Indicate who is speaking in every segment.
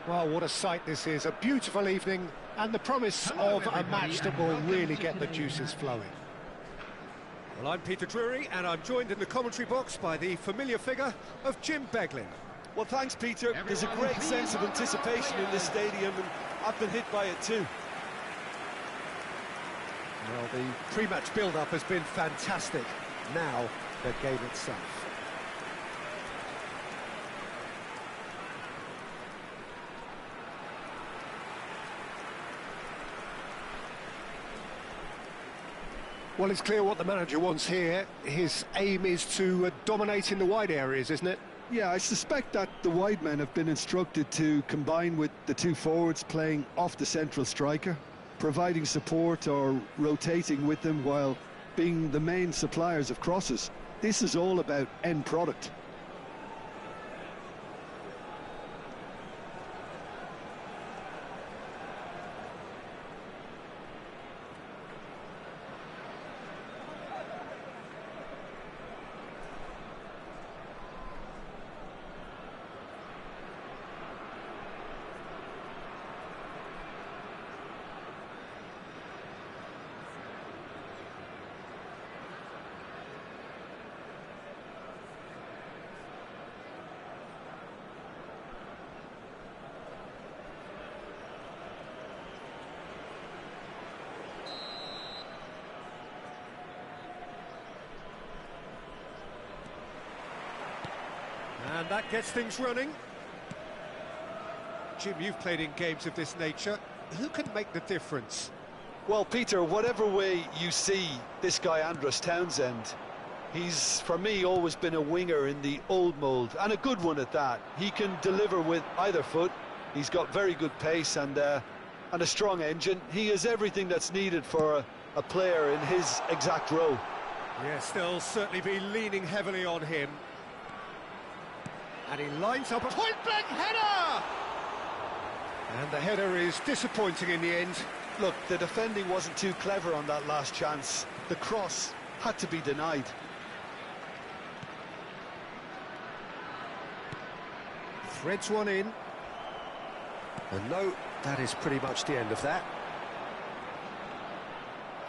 Speaker 1: Well, what a sight this is. A beautiful evening and the promise of a match that will really get the juices flowing.
Speaker 2: Well, I'm Peter Drury, and I'm joined in the commentary box by the familiar figure of Jim Beglin.
Speaker 3: Well, thanks, Peter. There's a great sense of anticipation in this stadium, and I've been hit by it too.
Speaker 2: Well, the pre-match build-up has been fantastic. Now, the game itself.
Speaker 1: Well, it's clear what the manager wants here. His aim is to dominate in the wide areas, isn't it?
Speaker 4: Yeah, I suspect that the wide men have been instructed to combine with the two forwards playing off the central striker, providing support or rotating with them while being the main suppliers of crosses. This is all about end product.
Speaker 2: And that gets things running. Jim, you've played in games of this nature. Who can make the difference?
Speaker 3: Well, Peter, whatever way you see this guy Andros Townsend, he's, for me, always been a winger in the old mould, and a good one at that. He can deliver with either foot. He's got very good pace and a strong engine. He is everything that's needed for a player in his exact role.
Speaker 2: Yes, they'll certainly be leaning heavily on him. And he lines up a point-blank header! And the header is disappointing in the end.
Speaker 3: Look, the defending wasn't too clever on that last chance. The cross had to be denied.
Speaker 2: Threads one in. And no, that is pretty much the end of that.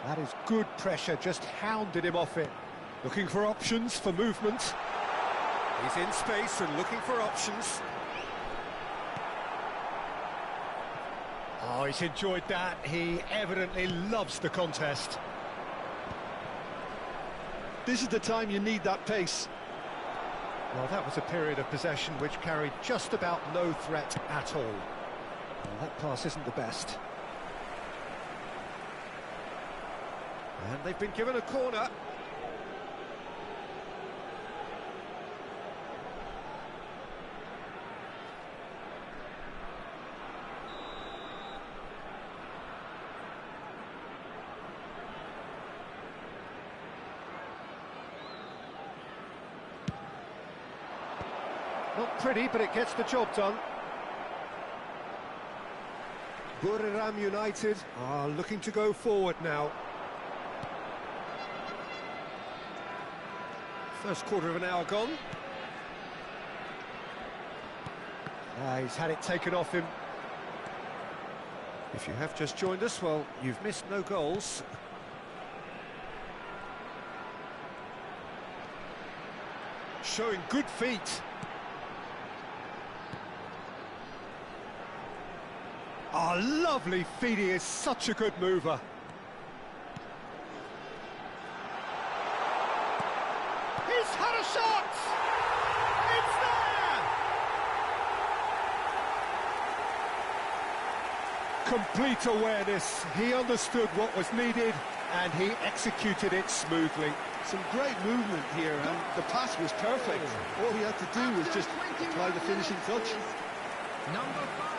Speaker 1: That is good pressure, just hounded him off it.
Speaker 2: Looking for options for movement. He's in space and looking for options.
Speaker 1: Oh, he's enjoyed that. He evidently loves the contest.
Speaker 4: This is the time you need that pace.
Speaker 1: Well, that was a period of possession which carried just about no threat at all. Well, that pass isn't the best.
Speaker 2: And they've been given a corner.
Speaker 1: Not pretty, but it gets the job done.
Speaker 2: Buriram United are looking to go forward now. First quarter of an hour gone.
Speaker 1: He's had it taken off him.
Speaker 2: If you have just joined us, well, you've missed no goals. Showing good feet.
Speaker 1: Oh, lovely feet, he is such a good mover. He's had a shot! It's there! Complete awareness, he understood what was needed and he executed it smoothly.
Speaker 4: Some great movement here, and the pass was perfect. All he had to do was just apply the finishing touch.
Speaker 5: Number 5.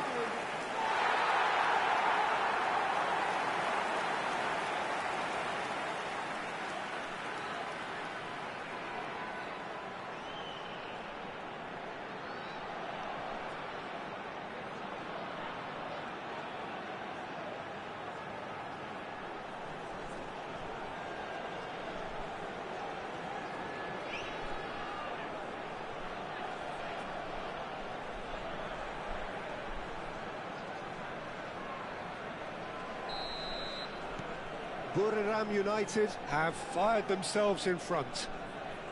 Speaker 2: Buriram United have fired themselves in front.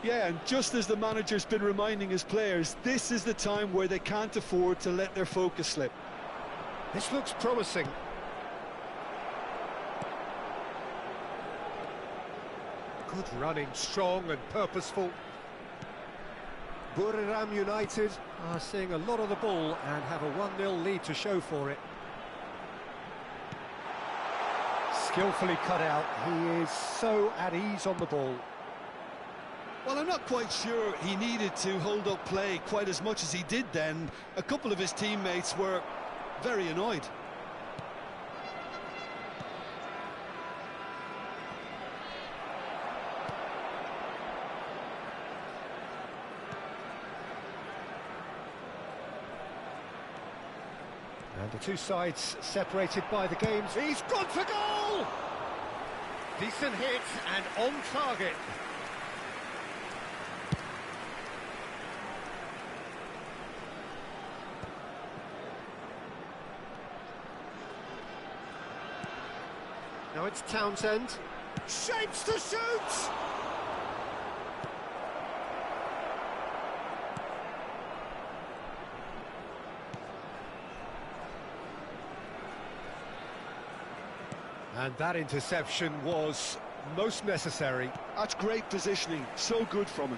Speaker 3: Yeah, and just as the manager's been reminding his players, this is the time where they can't afford to let their focus slip.
Speaker 2: This looks promising. Good running, strong and purposeful. Buriram United are seeing a lot of the ball and have a 1-0 lead to show for it. Skillfully cut out, he is so at ease on the ball.
Speaker 3: Well, I'm not quite sure he needed to hold up play quite as much as he did then. A couple of his teammates were very annoyed.
Speaker 2: And the two sides separated by the games. He's gone for goal! Decent hit and on target. Now it's Townsend. Shapes to shoot! And that interception was most necessary.
Speaker 3: That's great positioning, so good from him.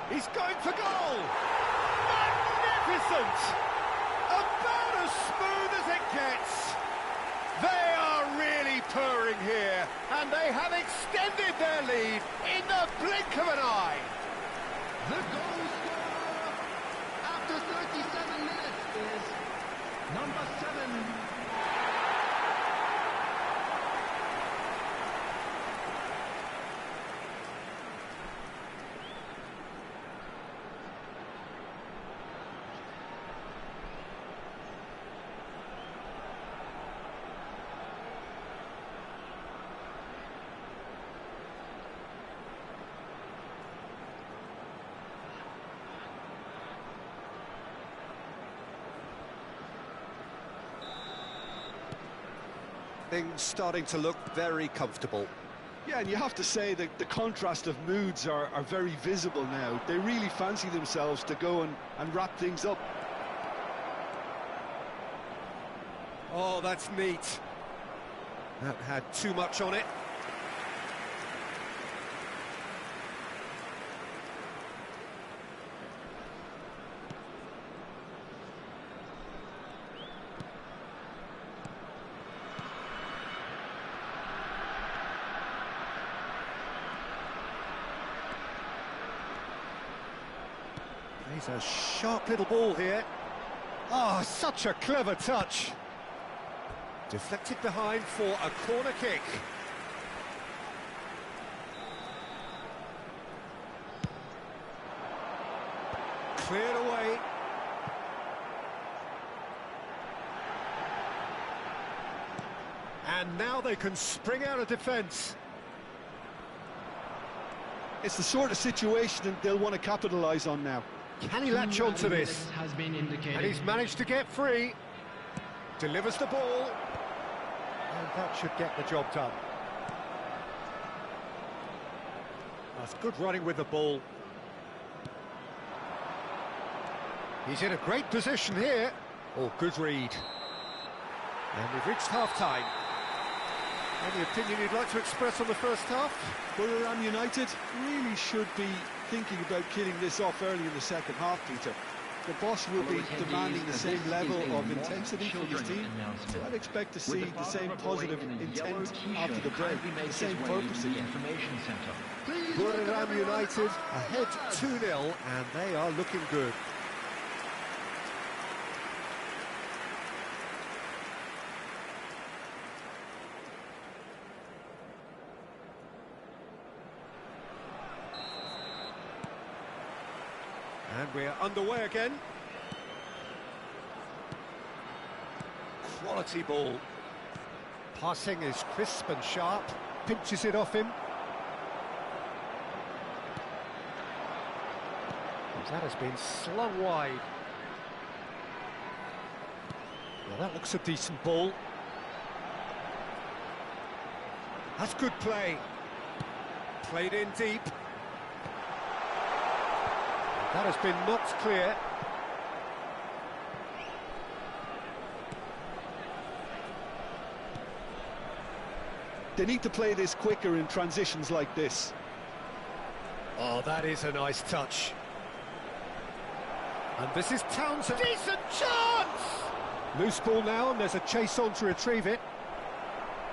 Speaker 2: He's going for goal! Magnificent! About as smooth as it gets. They are really purring here, and they have extended their lead in the blink of an eye.
Speaker 5: The goal scorer after 37 minutes is number 7.
Speaker 2: Things starting to look very comfortable.
Speaker 3: Yeah, and you have to say that the contrast of moods are very visible now. They really fancy themselves to go and wrap things up.
Speaker 2: Oh, that's neat. That had too much on it. He's a sharp little ball here. Oh, such a clever touch. Deflected behind for a corner kick. Cleared away. And now they can spring out of defence.
Speaker 3: It's the sort of situation that they'll want to capitalise on now.
Speaker 2: Can he latch on to this?
Speaker 5: Has been indicated.
Speaker 2: And he's managed to get free. Delivers the ball. And that should get the job done. That's good running with the ball. He's in a great position here. Oh, good read. And we've reached half-time. Any opinion you'd like to express on the first half?
Speaker 3: Buriram United really should be thinking about killing this off early in the second half, Peter. The boss will be demanding the same level of intensity from his team, so I'd expect to see the same positive intent after the break, the same purposing.
Speaker 2: Buriram United ahead 2-0, and they are looking good. And we're underway again. Quality ball. Passing is crisp and sharp. Pinches it off him. That has been slung wide. Well, that looks a decent ball.
Speaker 1: That's good play. Played in deep. That has been knocked clear.
Speaker 4: They need to play this quicker in transitions like this.
Speaker 1: Oh, that is a nice touch. And this is Townsend.
Speaker 2: Decent chance!
Speaker 1: Loose ball now, and there's a chase on to retrieve it.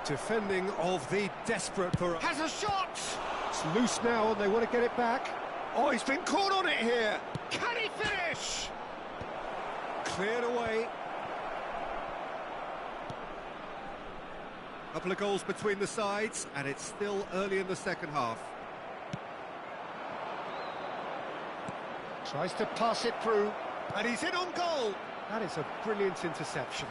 Speaker 1: Defending of the desperate Buriram.
Speaker 2: Has a shot!
Speaker 1: It's loose now, and they want to get it back.
Speaker 2: Oh, he's been caught on it here. Can he finish?
Speaker 1: Cleared away.
Speaker 2: Couple of goals between the sides, and it's still early in the second half.
Speaker 1: Tries to pass it through.
Speaker 2: And he's in on goal.
Speaker 1: That is a brilliant interception.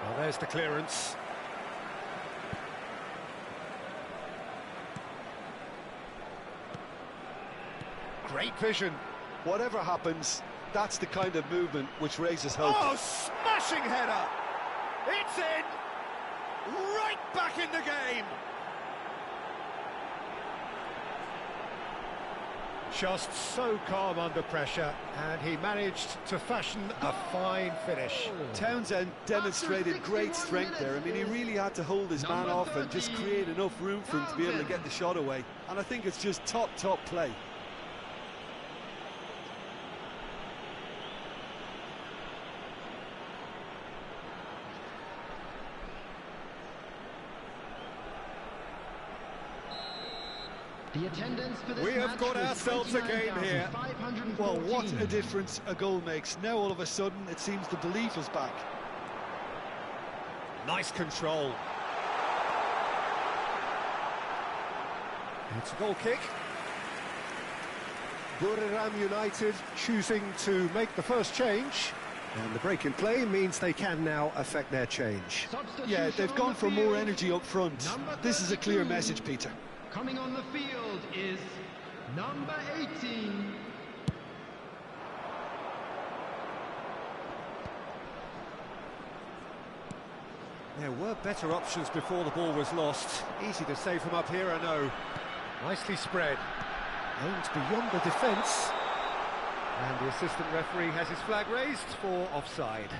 Speaker 1: Well, there's the clearance. Great vision.
Speaker 3: Whatever happens, that's the kind of movement which raises hope.
Speaker 2: Oh, smashing header! It's in! Right back in the game!
Speaker 1: Just so calm under pressure, and he managed to fashion a fine finish.
Speaker 3: Townsend demonstrated great strength there. I mean, he really had to hold his man off and just create enough room for him to be able to get the shot away. And I think it's just top play.
Speaker 5: The attendance for this
Speaker 2: We have
Speaker 5: match
Speaker 2: got
Speaker 5: was
Speaker 2: ourselves a game here.
Speaker 5: 29,514.
Speaker 3: Well, what a difference a goal makes. Now all of a sudden it seems the belief is back.
Speaker 1: Nice control. It's a goal kick. Buriram United choosing to make the first change. And the break in play means they can now affect their change.
Speaker 3: Yeah, they've gone for more energy up front.
Speaker 5: Number
Speaker 3: This is a clear
Speaker 5: 32.
Speaker 3: message, Peter.
Speaker 5: Coming on the field is number 18.
Speaker 1: There were better options before the ball was lost. Easy to save from up here, I know. Nicely spread. Aimed beyond the defence. And the assistant referee has his flag raised for offside.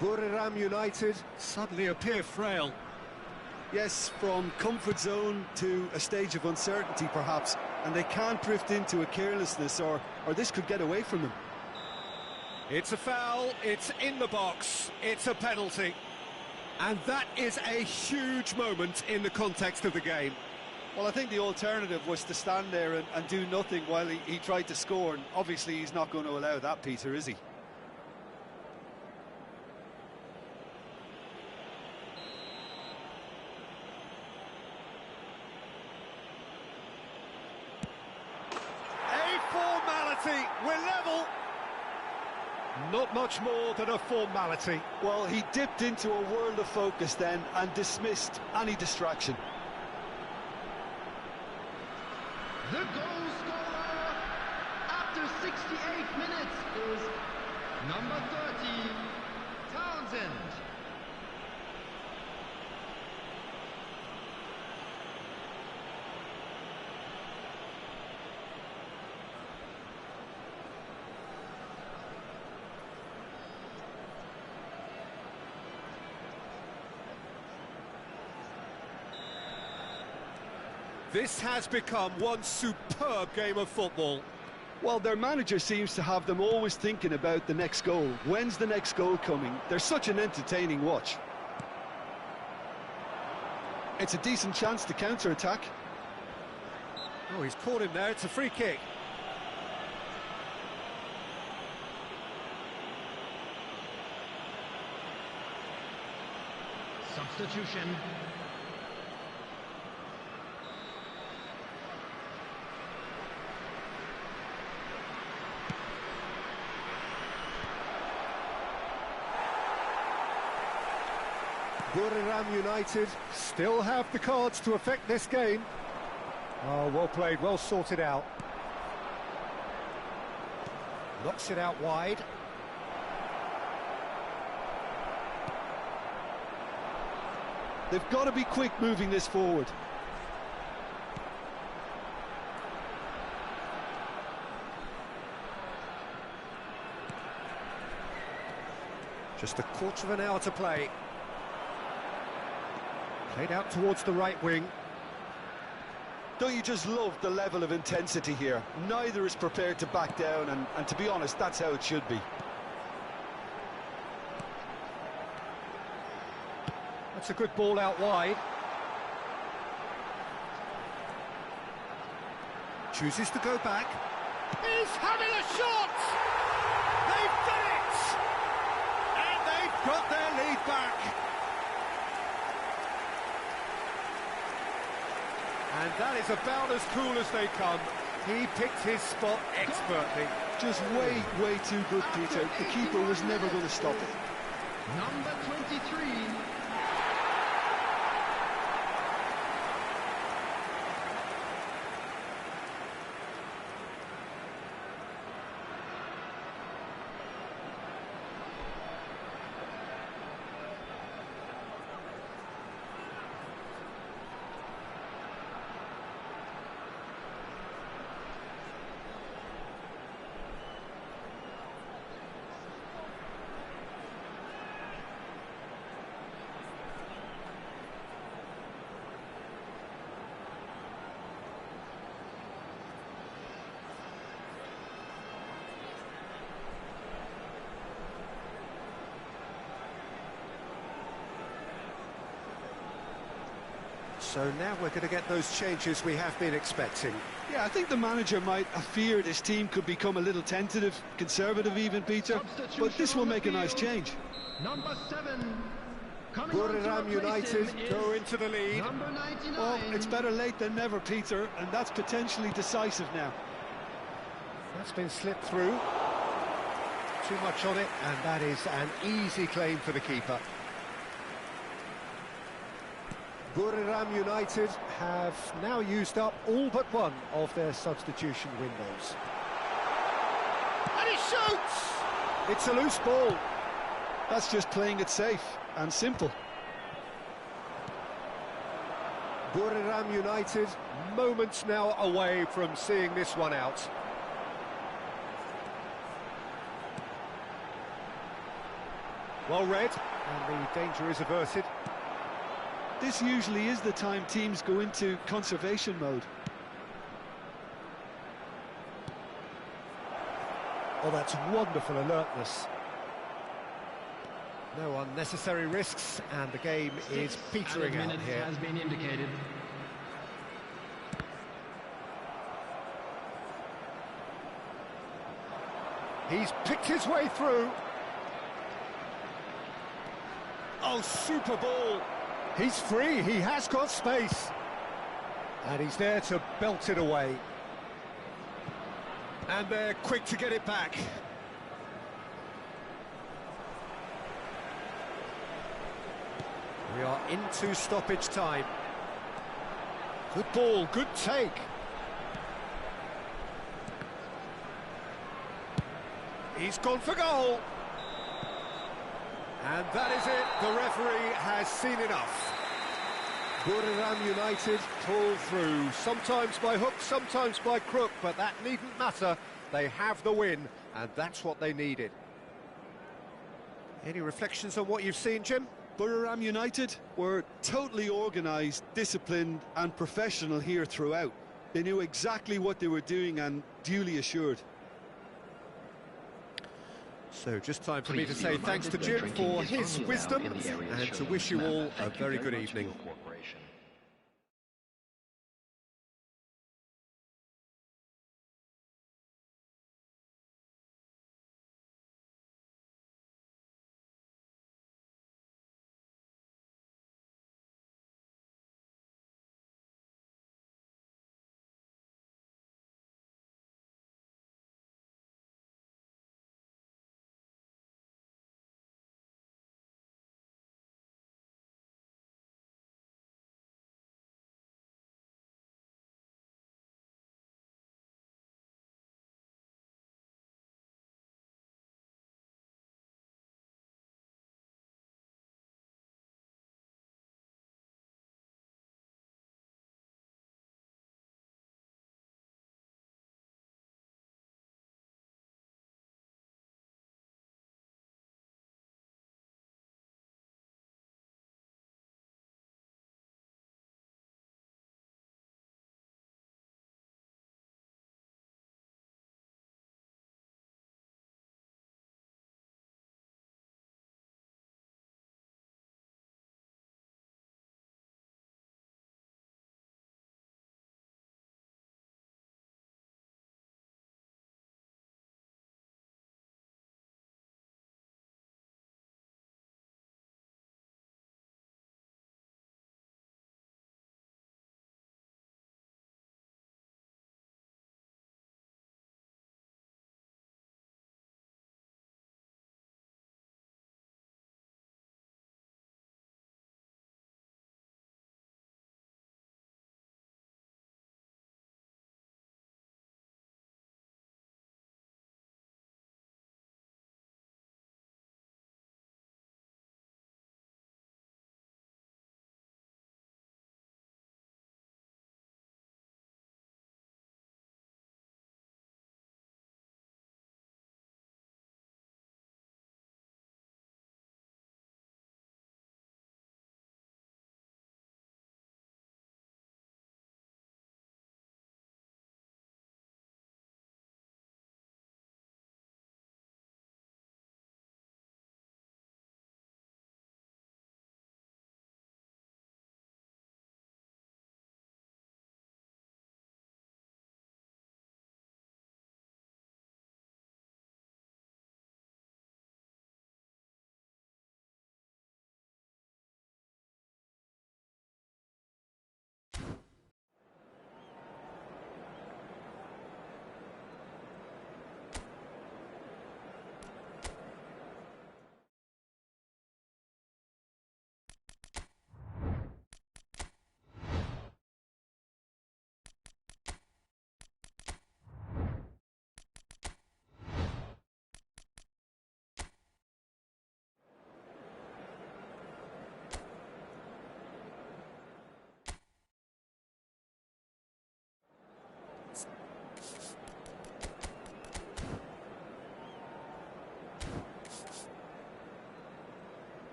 Speaker 1: Buriram United suddenly appear frail.
Speaker 3: Yes, from comfort zone to a stage of uncertainty perhaps, and they can't drift into a carelessness or this could get away from them.
Speaker 2: It's a foul, it's in the box, it's a penalty. And that is a huge moment in the context of the game.
Speaker 3: Well, I think the alternative was to stand there and do nothing while he tried to score, and obviously he's not going to allow that, Peter, is he?
Speaker 2: We're level.
Speaker 1: Not much more than a formality.
Speaker 3: Well, he dipped into a world of focus then and dismissed any distraction.
Speaker 5: The goal scorer after 68 minutes is number 30, Townsend.
Speaker 2: This has become one superb game of football.
Speaker 3: Well, their manager seems to have them always thinking about the next goal. When's the next goal coming? They're such an entertaining watch. It's a decent chance to counter-attack.
Speaker 1: Oh, he's caught him there. It's a free kick.
Speaker 5: substitution.
Speaker 1: Buriram United still have the cards to affect this game. Oh, well played, well sorted out. Knocks it out wide.
Speaker 4: They've got to be quick moving this forward.
Speaker 1: Just a quarter of an hour to play. Played out towards the right wing.
Speaker 3: Don't you just love the level of intensity here? Neither is prepared to back down, and to be honest, that's how it should be.
Speaker 1: That's a good ball out wide. Chooses to go back.
Speaker 2: He's having a shot! They've done it! And they've got their lead back.
Speaker 1: And that is about as cool as they come. He picked his spot expertly.
Speaker 4: Just way too good, Peter. The keeper was never going to stop it.
Speaker 5: Number 23.
Speaker 1: So now we're going to get those changes we have been expecting.
Speaker 4: Yeah, I think the manager might have feared his team could become a little tentative, conservative even, Peter, but this will make a nice change.
Speaker 5: Number 7. Coming on to
Speaker 1: Buriram
Speaker 5: replace
Speaker 1: United
Speaker 5: him is
Speaker 1: go into the lead.
Speaker 5: Number 99.
Speaker 4: Well, it's better late than never, Peter, and that's potentially decisive now.
Speaker 1: That's been slipped through. Too much on it, and that is an easy claim for the keeper. Buriram United have now used up all but one of their substitution windows.
Speaker 2: And he shoots!
Speaker 1: It's a loose ball.
Speaker 4: That's just playing it safe and simple.
Speaker 1: Buriram United moments now away from seeing this one out. Well read, and the danger is averted.
Speaker 4: This usually is the time teams go into conservation mode.
Speaker 1: Oh, that's wonderful alertness. No unnecessary risks, and the game is petering out here.
Speaker 5: Has been indicated.
Speaker 1: He's picked his way through. Oh, super ball. He's free, he has got space. And he's there to belt it away. And they're quick to get it back. We are into stoppage time. Good ball, good take. He's gone for goal. And that is it, the referee has seen enough. Buriram United pull through, sometimes by hook, sometimes by crook, but that needn't matter. They have the win, and that's what they needed. Any reflections on what you've seen, Jim?
Speaker 4: Buriram United were totally organised, disciplined and professional here throughout. They knew exactly what they were doing and duly assured.
Speaker 1: So just time for me to say thanks to Jim for his wisdom and to wish you all a very good evening.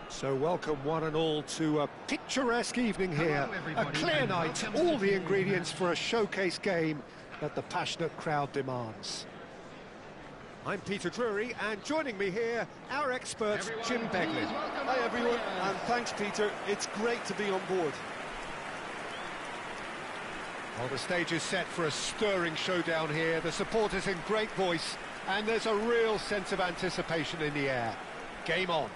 Speaker 1: So welcome one and all to a picturesque evening here, a clear night, all the ingredients for a showcase game that the passionate crowd demands. I'm Peter Drury, and joining me here, our expert, Jim Beglin.
Speaker 3: Hi everyone, and thanks Peter, it's great to be on board.
Speaker 1: Well, the stage is set for a stirring showdown here, the supporters in great voice, and there's a real sense of anticipation in the air. Game on.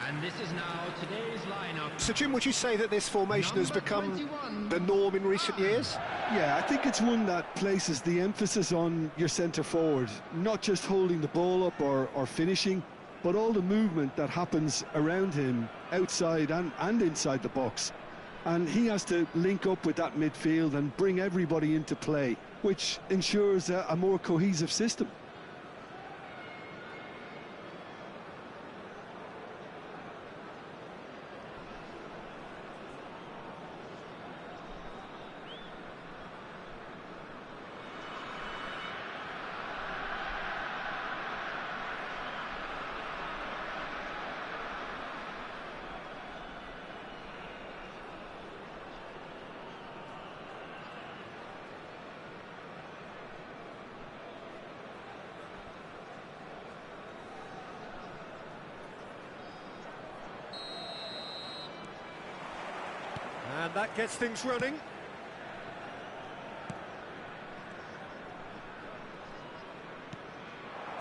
Speaker 5: And this is now today's lineup.
Speaker 1: So, Jim, would you say that this formation has become the norm in recent years?
Speaker 4: Yeah, I think it's one that places the emphasis on your centre forward, not just holding the ball up or finishing, but all the movement that happens around him, outside and inside the box. And he has to link up with that midfield and bring everybody into play, which ensures a more cohesive system.
Speaker 1: And that gets things running.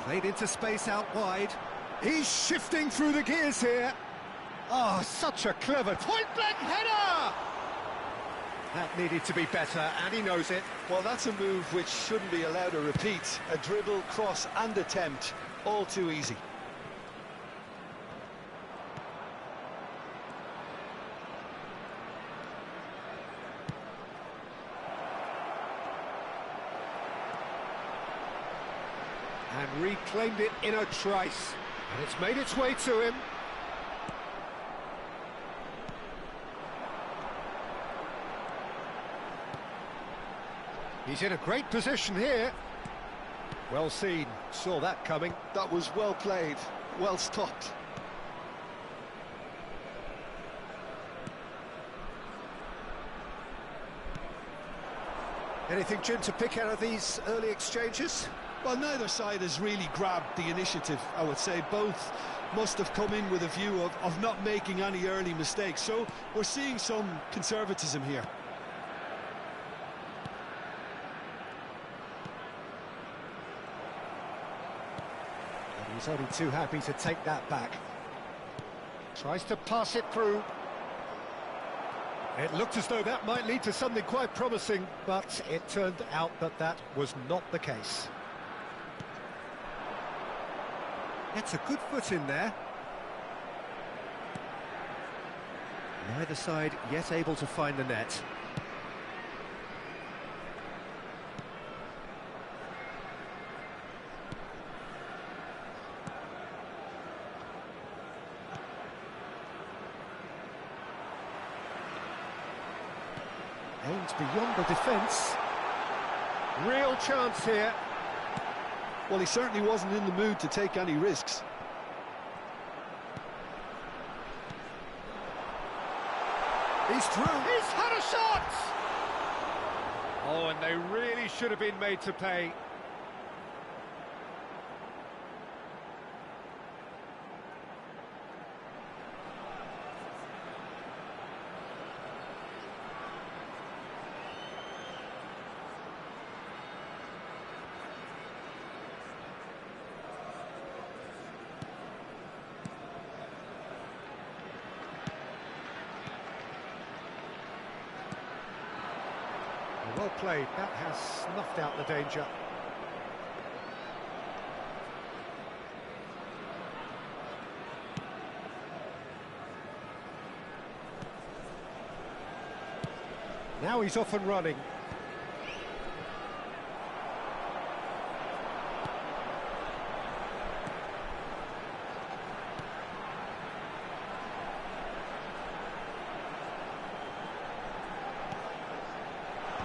Speaker 1: Played into space out wide. He's shifting through the gears here. Oh, such a clever point-blank header! That needed to be better, and he knows it.
Speaker 3: Well, that's a move which shouldn't be allowed to repeat. A dribble, cross and attempt, all too easy.
Speaker 1: And reclaimed it in a trice. And it's made its way to him. He's in a great position here. Well seen, saw that coming.
Speaker 3: That was well played, well stopped.
Speaker 1: Anything, Jim, to pick out of these early exchanges?
Speaker 3: Well, neither side has really grabbed the initiative, I would say. Both must have come in with a view of not making any early mistakes. So we're seeing some conservatism here.
Speaker 1: And he's only too happy to take that back. Tries to pass it through. It looked as though that might lead to something quite promising, but it turned out that that was not the case. Gets a good foot in there. Neither side yet able to find the net. Aimed beyond the defence. Real chance here.
Speaker 3: Well, he certainly wasn't in the mood to take any risks.
Speaker 1: He's through. He's had a shot! Oh, and they really should have been made to pay. Well played, that has snuffed out the danger. Now he's off and running.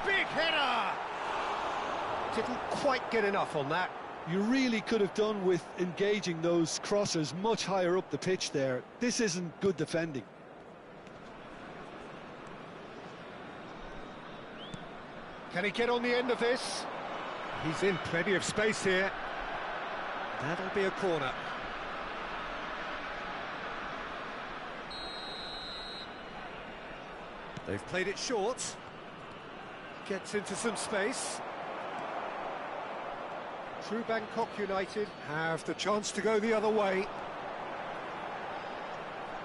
Speaker 1: Big header! Didn't quite get enough on that.
Speaker 3: You really could have done with engaging those crossers much higher up the pitch there. This isn't good defending.
Speaker 1: Can he get on the end of this? He's in plenty of space here. That'll be a corner. They've played it short. Gets into some space. True Bangkok United have the chance to go the other way.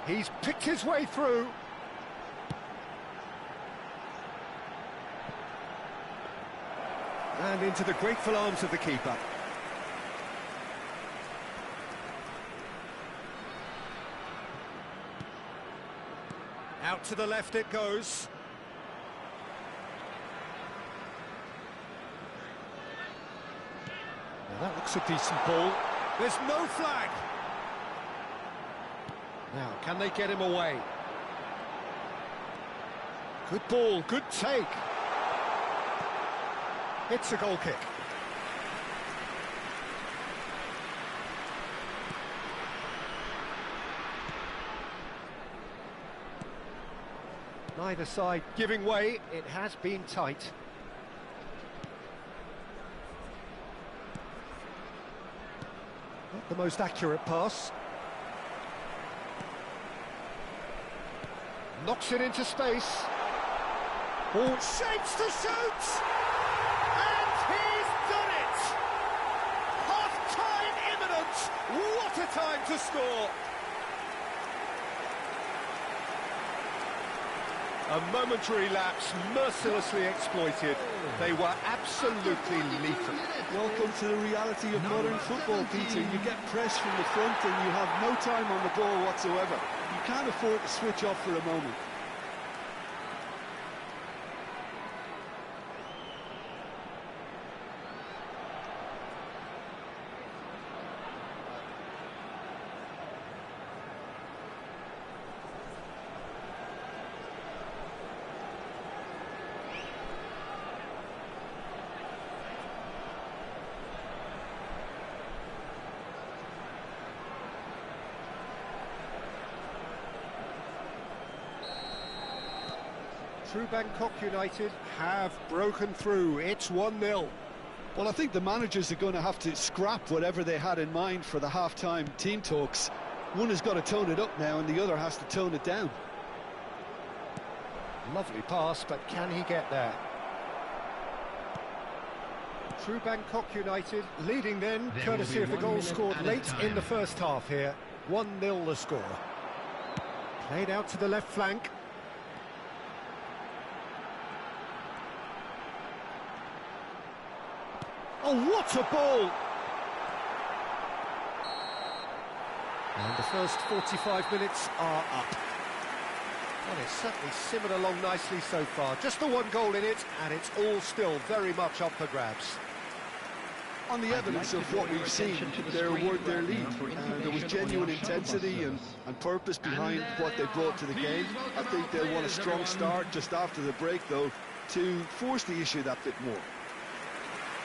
Speaker 1: He's picked his way through. And into the grateful arms of the keeper. Out to the left it goes. Now that looks a decent ball. There's no flag. Now, can they get him away? Good ball, good take. It's a goal kick. Neither side giving way. It has been tight. Not the most accurate pass. Knocks it into space. Ball shapes to shoot! And he's done it! Half-time imminent! What a time to score! A momentary lapse, mercilessly exploited. They were absolutely lethal.
Speaker 3: Welcome to the reality of modern football, Peter. You get pressed from the front and you have no time on the ball whatsoever. You can't afford to switch off for a moment.
Speaker 1: True Bangkok United have broken through. It's 1-0.
Speaker 3: Well, I think the managers are going to have to scrap whatever they had in mind for the half-time team talks. One has got to tone it up now and the other has to tone it down.
Speaker 1: Lovely pass, but can he get there? True Bangkok United leading then, courtesy of the goal scored late in the first half here. 1-0 the score. Played out to the left flank. Oh, what a ball! And the first 45 minutes are up. Well, it's certainly simmered along nicely so far. Just the one goal in it, and it's all still very much up for grabs.
Speaker 3: On the evidence of what we've seen, their word, their lead. There was genuine intensity and purpose behind what they brought to the game. I think they'll want a strong start just after the break, though, to force the issue that bit more.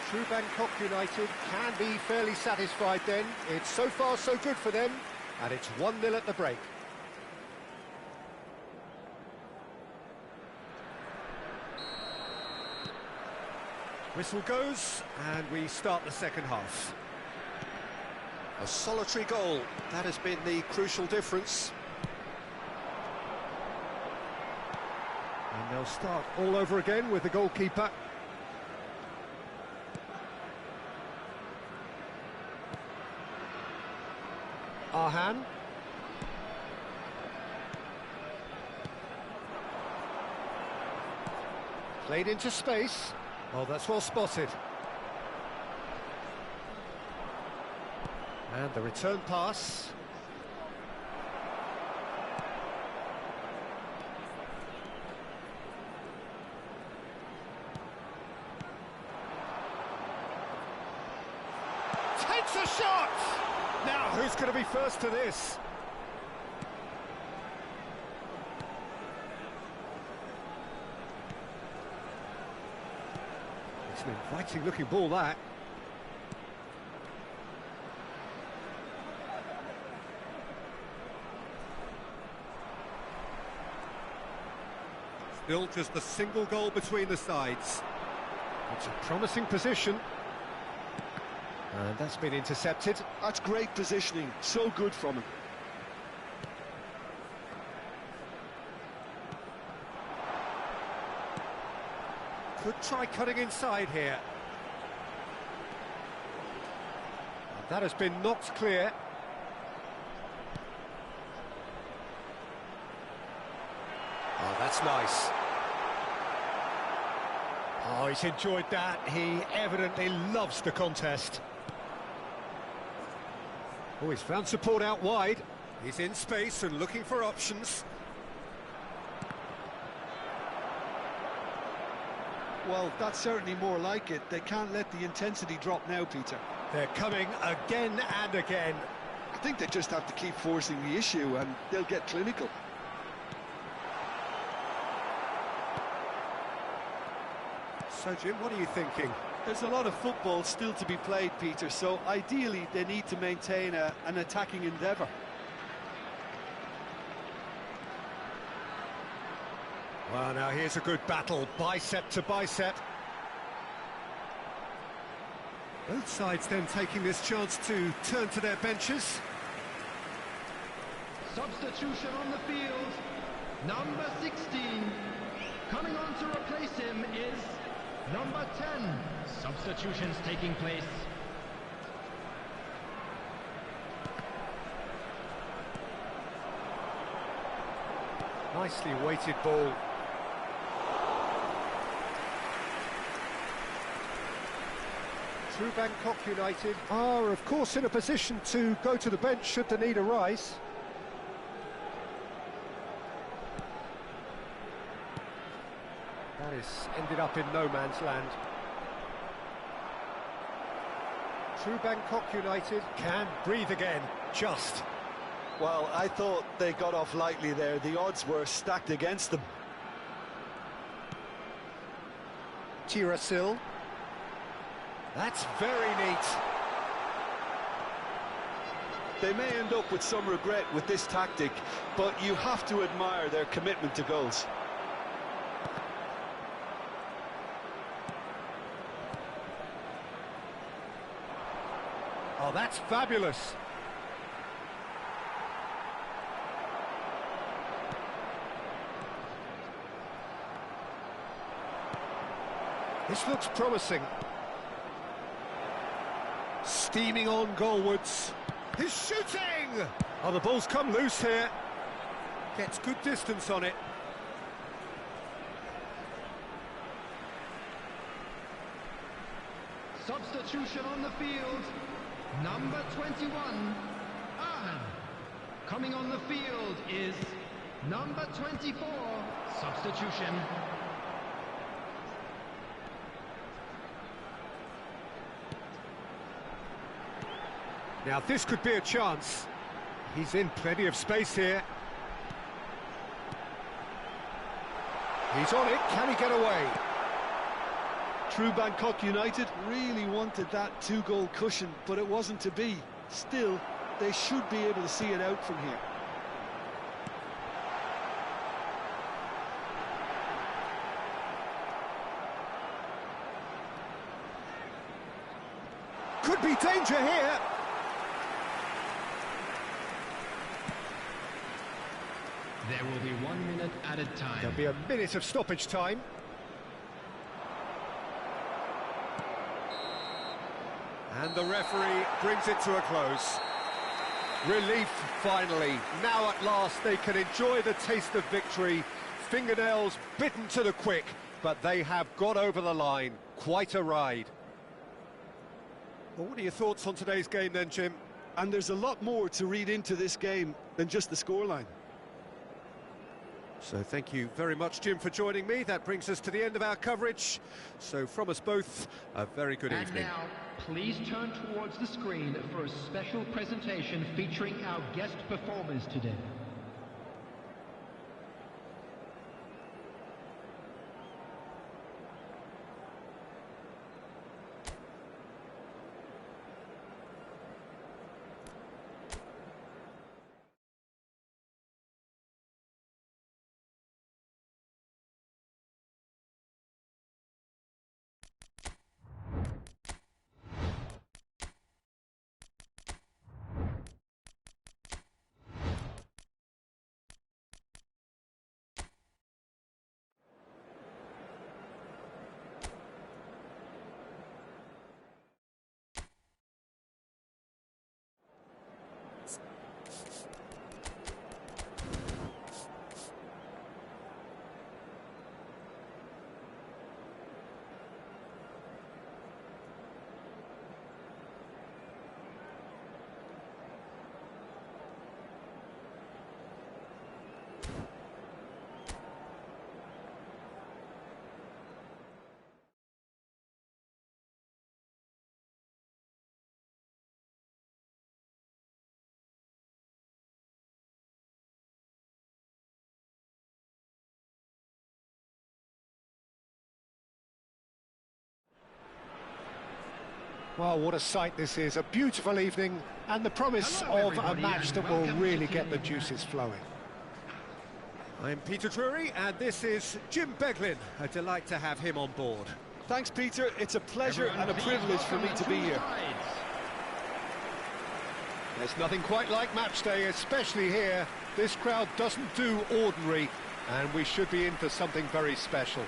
Speaker 1: True Bangkok United can be fairly satisfied then. It's so far so good for them, and it's 1-0 at the break. Whistle goes, and we start the second half. A solitary goal, that has been the crucial difference. And they'll start all over again with the goalkeeper. Arhan. Played into space. Oh, that's well spotted. And the return pass. Takes a shot! Now, who's going to be first to this? It's an inviting-looking ball, that. Still just a single goal between the sides. It's a promising position. And that's been intercepted.
Speaker 4: That's great positioning, so good from him.
Speaker 1: Could try cutting inside here. And that has been knocked clear. Oh, that's nice. Oh, he's enjoyed that. He evidently loves the contest. Oh, he's found support out wide. He's in space and looking for options.
Speaker 4: Well, that's certainly more like it. They can't let the intensity drop now, Peter.
Speaker 1: They're coming again and again.
Speaker 4: I think they just have to keep forcing the issue and they'll get clinical.
Speaker 1: So, Jim, what are you thinking?
Speaker 4: There's a lot of football still to be played, Peter, so ideally they need to maintain an attacking endeavour.
Speaker 1: Well, now here's a good battle, bicep to bicep. Both sides then taking this chance to turn to their benches.
Speaker 5: Substitution on the field. Number 16. Coming on to replace him is number 10. Substitutions taking place.
Speaker 1: Nicely weighted ball. Through Bangkok United are, of course, in a position to go to the bench should the need arise. That is ended up in no man's land. True Bangkok United can breathe again, just.
Speaker 3: Well, I thought they got off lightly there. The odds were stacked against them.
Speaker 1: Theerathon. That's very neat.
Speaker 3: They may end up with some regret with this tactic, but you have to admire their commitment to goals.
Speaker 1: Oh, that's fabulous. This looks promising. Steaming on goalwards. He's shooting! Oh, the ball's come loose here. Gets good distance on it.
Speaker 5: Substitution on the field. Number 21. And coming on the field is number 24. Substitution.
Speaker 1: Now this could be a chance. He's in plenty of space here. He's on it, can he get away?
Speaker 4: True Bangkok United really wanted that two-goal cushion, but it wasn't to be. Still, they should be able to see it out from here.
Speaker 1: Could be danger here.
Speaker 5: There will be 1 minute added time.
Speaker 1: There'll be a minute of stoppage time. And the referee brings it to a close. Relief, finally. Now at last they can enjoy the taste of victory. Fingernails bitten to the quick, but they have got over the line. Quite a ride. Well, what are your thoughts on today's game then, Jim?
Speaker 4: And there's a lot more to read into this game than just the scoreline.
Speaker 1: So thank you very much, Jim, for joining me. That brings us to the end of our coverage. So from us both, a very good evening.
Speaker 5: And now, please turn towards the screen for a special presentation featuring our guest performers today.
Speaker 1: Well, what a sight this is. A beautiful evening and the promise of a match that will really get the juices flowing. I'm Peter Drury and this is Jim Beglin. A delight to have him on board.
Speaker 3: Thanks, Peter. It's a pleasure and a privilege for me to be here.
Speaker 1: There's nothing quite like match day, especially here. This crowd doesn't do ordinary, and we should be in for something very special.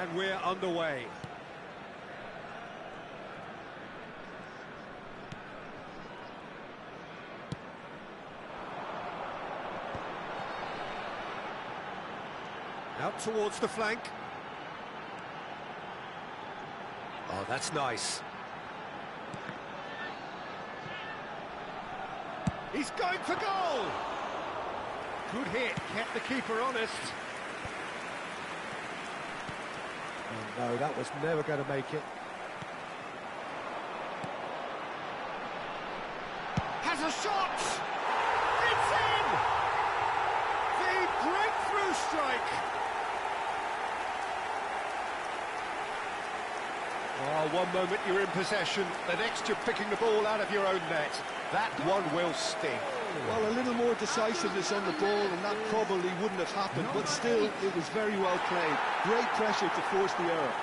Speaker 1: And we're underway. Out towards the flank. Oh, that's nice. He's going for goal! Good hit, kept the keeper honest. Oh, no, that was never going to make it. Has a shot! It's in! The breakthrough strike! Oh, one moment you're in possession, the next you're picking the ball out of your own net. That one will sting.
Speaker 4: Well, a little more decisiveness on the ball and that probably wouldn't have happened, but still, it was very well played. Great pressure to force the error.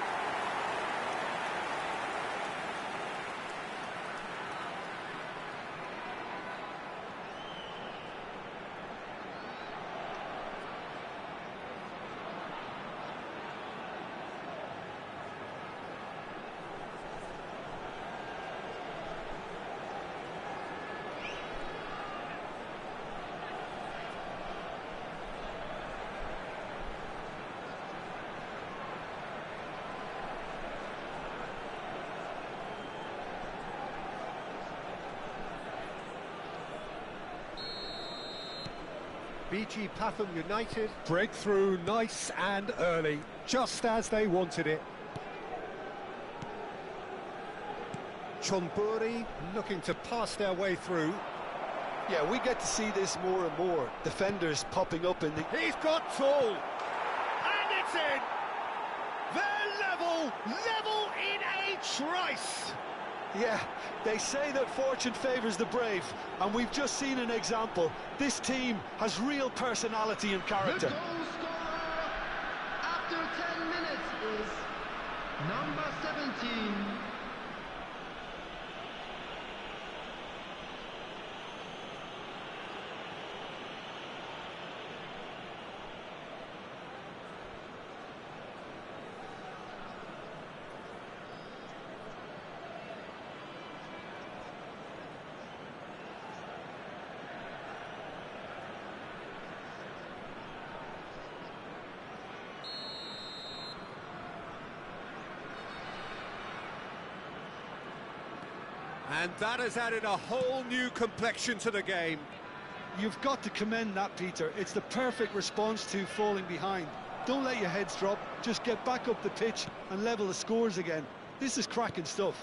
Speaker 1: BG Pathum United, breakthrough nice and early, just as they wanted it. Chonburi looking to pass their way through.
Speaker 3: Yeah, we get to see this more and more. Defenders popping up in the...
Speaker 2: He's got tall! And it's in! They're level in a trice!
Speaker 3: Yeah, they say that fortune favours the brave, and we've just seen an example. This team has real personality and character.
Speaker 5: The goal scorer after 10 minutes is number 17.
Speaker 1: And that has added a whole new complexion to the game.
Speaker 4: You've got to commend that, Peter. It's the perfect response to falling behind. Don't let your heads drop, just get back up the pitch and level the scores again. This is cracking stuff.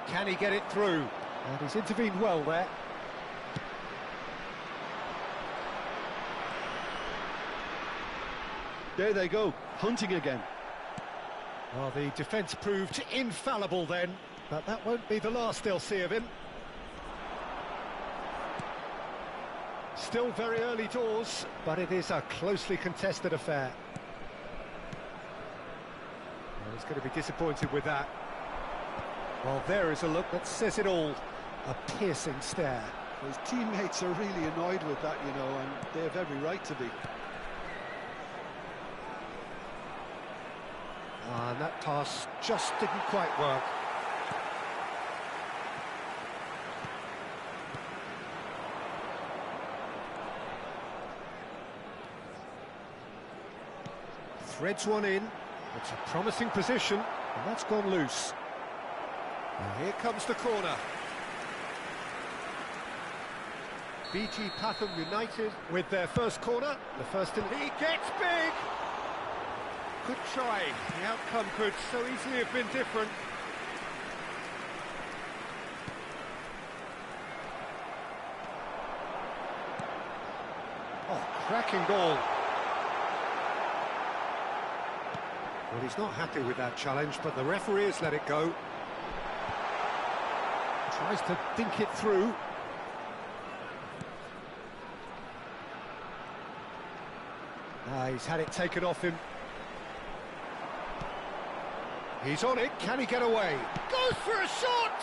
Speaker 1: Can he get it through? And he's intervened well there.
Speaker 4: There they go, hunting again.
Speaker 1: Well, the defence proved infallible then, but that won't be the last they'll see of him. Still very early doors, but it is a closely contested affair. Well, he's going to be disappointed with that. Well, there is a look that says it all. A piercing stare.
Speaker 4: His teammates are really annoyed with that, you know, and they have every right to be.
Speaker 1: And that pass just didn't quite work. Threads one in. It's a promising position, and that's gone loose. Now here comes the corner. BG Pathum United with their first corner. The first in...
Speaker 2: He gets big! Good try. The outcome could so easily have been different.
Speaker 1: Oh, cracking ball. Well, he's not happy with that challenge, but the referee has let it go. Tries to think it through. He's had it taken off him. He's on it, can he get away?
Speaker 2: Goes for a shot!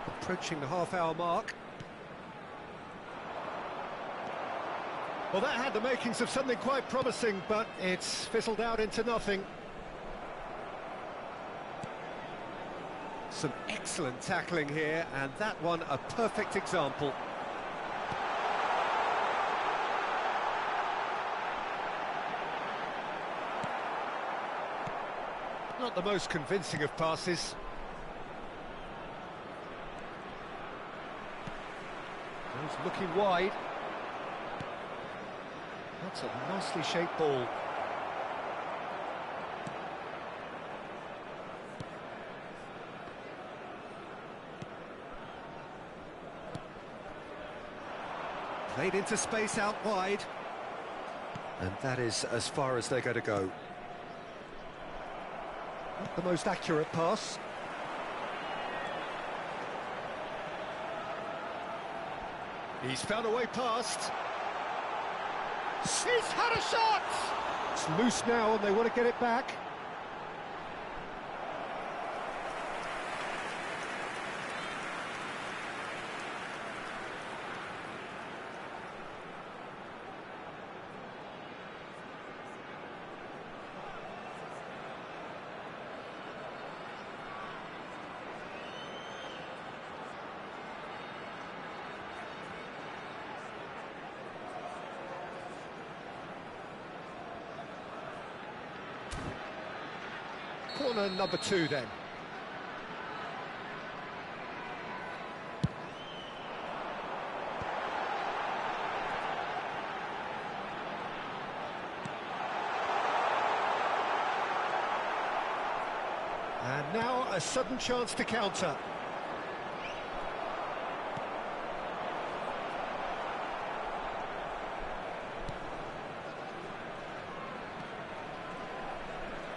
Speaker 1: Approaching the half-hour mark. Well, that had the makings of something quite promising, but it's fizzled out into nothing. Some excellent tackling here, and that one a perfect example. Not the most convincing of passes. He's looking wide. That's a nicely shaped ball. Played into space out wide. And that is as far as they're going to go. Not the most accurate pass. He's found a way past.
Speaker 2: He's had a shot!
Speaker 1: It's loose now and they want to get it back. Corner number 2 then. And now a sudden chance to counter.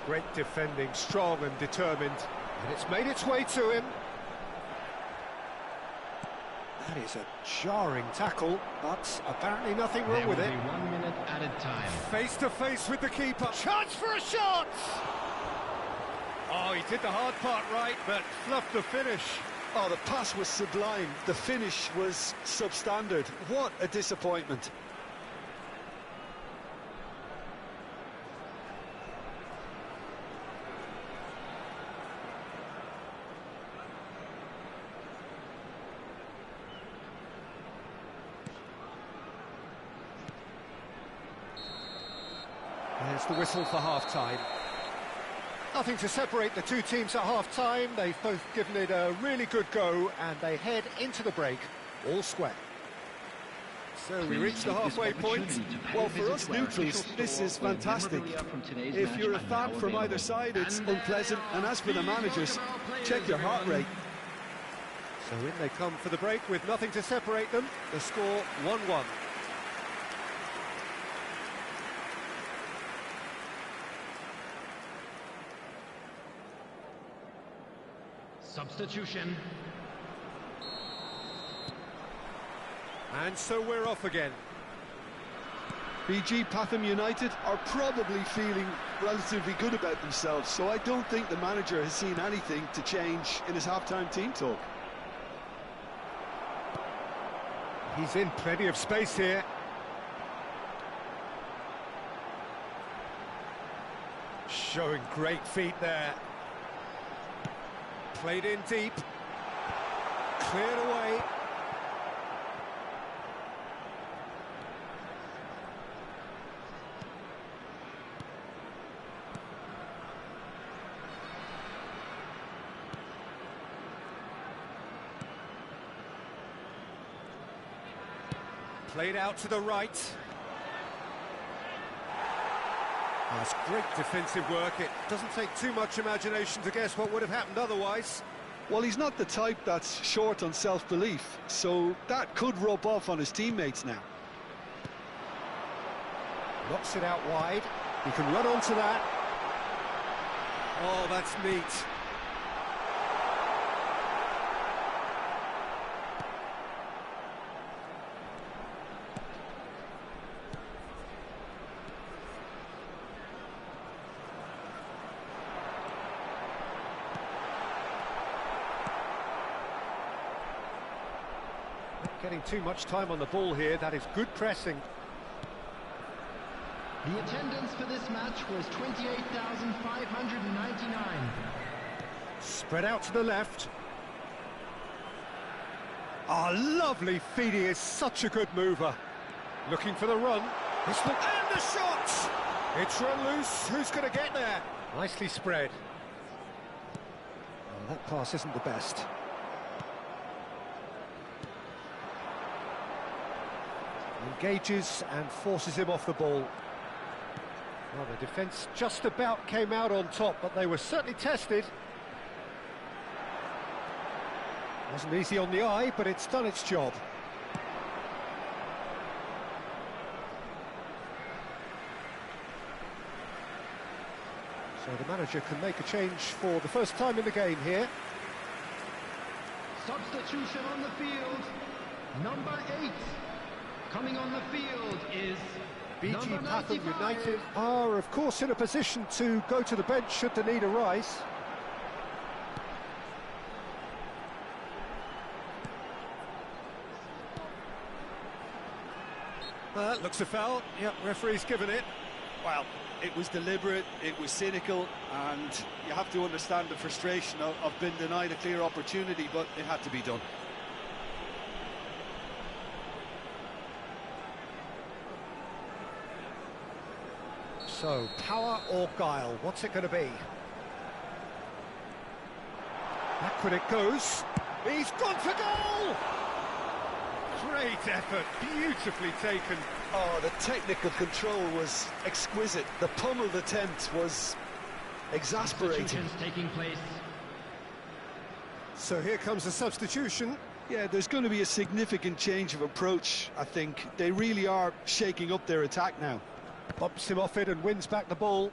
Speaker 1: Great defending, strong and determined. And it's made its way to him. That is a jarring tackle, but apparently nothing wrong with it.
Speaker 5: 1 minute added time.
Speaker 1: Face to face with the keeper.
Speaker 2: Chance for a shot! Oh, he did the hard part right, but fluffed the finish.
Speaker 3: Oh, the pass was sublime. The finish was substandard. What a disappointment.
Speaker 1: There's the whistle for half-time. Nothing to separate the two teams at half-time. They've both given it a really good go, and they head into the break all square. So we reach the halfway point.
Speaker 3: Well, for us neutrals, this is fantastic. If you're a fan from either side, it's unpleasant. And as for the managers, check your heart rate.
Speaker 1: So in they come for the break with nothing to separate them. The score 1-1.
Speaker 5: Substitution.
Speaker 1: And so we're off again.
Speaker 4: BG Pathum United are probably feeling relatively good about themselves, so I don't think the manager has seen anything to change in his half-time team talk.
Speaker 1: He's in plenty of space here. Showing great feet there. Played in deep. Cleared away. Played out to the right. That's great defensive work. It doesn't take too much imagination to guess what would have happened otherwise.
Speaker 4: Well, he's not the type that's short on self-belief, so that could rub off on his teammates now.
Speaker 1: Knocks it out wide. He can run onto that. Oh, that's neat. Getting too much time on the ball here. That is good pressing.
Speaker 5: The attendance for this match was 28,599.
Speaker 1: Spread out to the left. Ah, lovely feet. He is such a good mover. Looking for the run. And the shot! It's run loose. Who's going to get there? Nicely spread. Well, that pass isn't the best. Engages and forces him off the ball. Well, the defence just about came out on top, but they were certainly tested. Wasn't easy on the eye, but it's done its job. So the manager can make a change for the first time in the game here.
Speaker 5: Substitution on the field. Number 8. Coming on the field is
Speaker 1: BG Pathum United are, of course, in a position to go to the bench should the need arise. That looks a foul. Yep, referee's given it.
Speaker 3: Well, it was deliberate, it was cynical, and you have to understand the frustration of being denied a clear opportunity, but it had to be done.
Speaker 1: So, power or guile, what's it going to be? Backward it goes. He's gone for goal! Great effort, beautifully taken.
Speaker 3: Oh, the technical control was exquisite. The pummeled attempt was exasperating.
Speaker 5: Substitutions taking place.
Speaker 1: So here comes a substitution.
Speaker 4: Yeah, there's going to be a significant change of approach, I think. They really are shaking up their attack now.
Speaker 1: Bumps him off it and wins back the ball.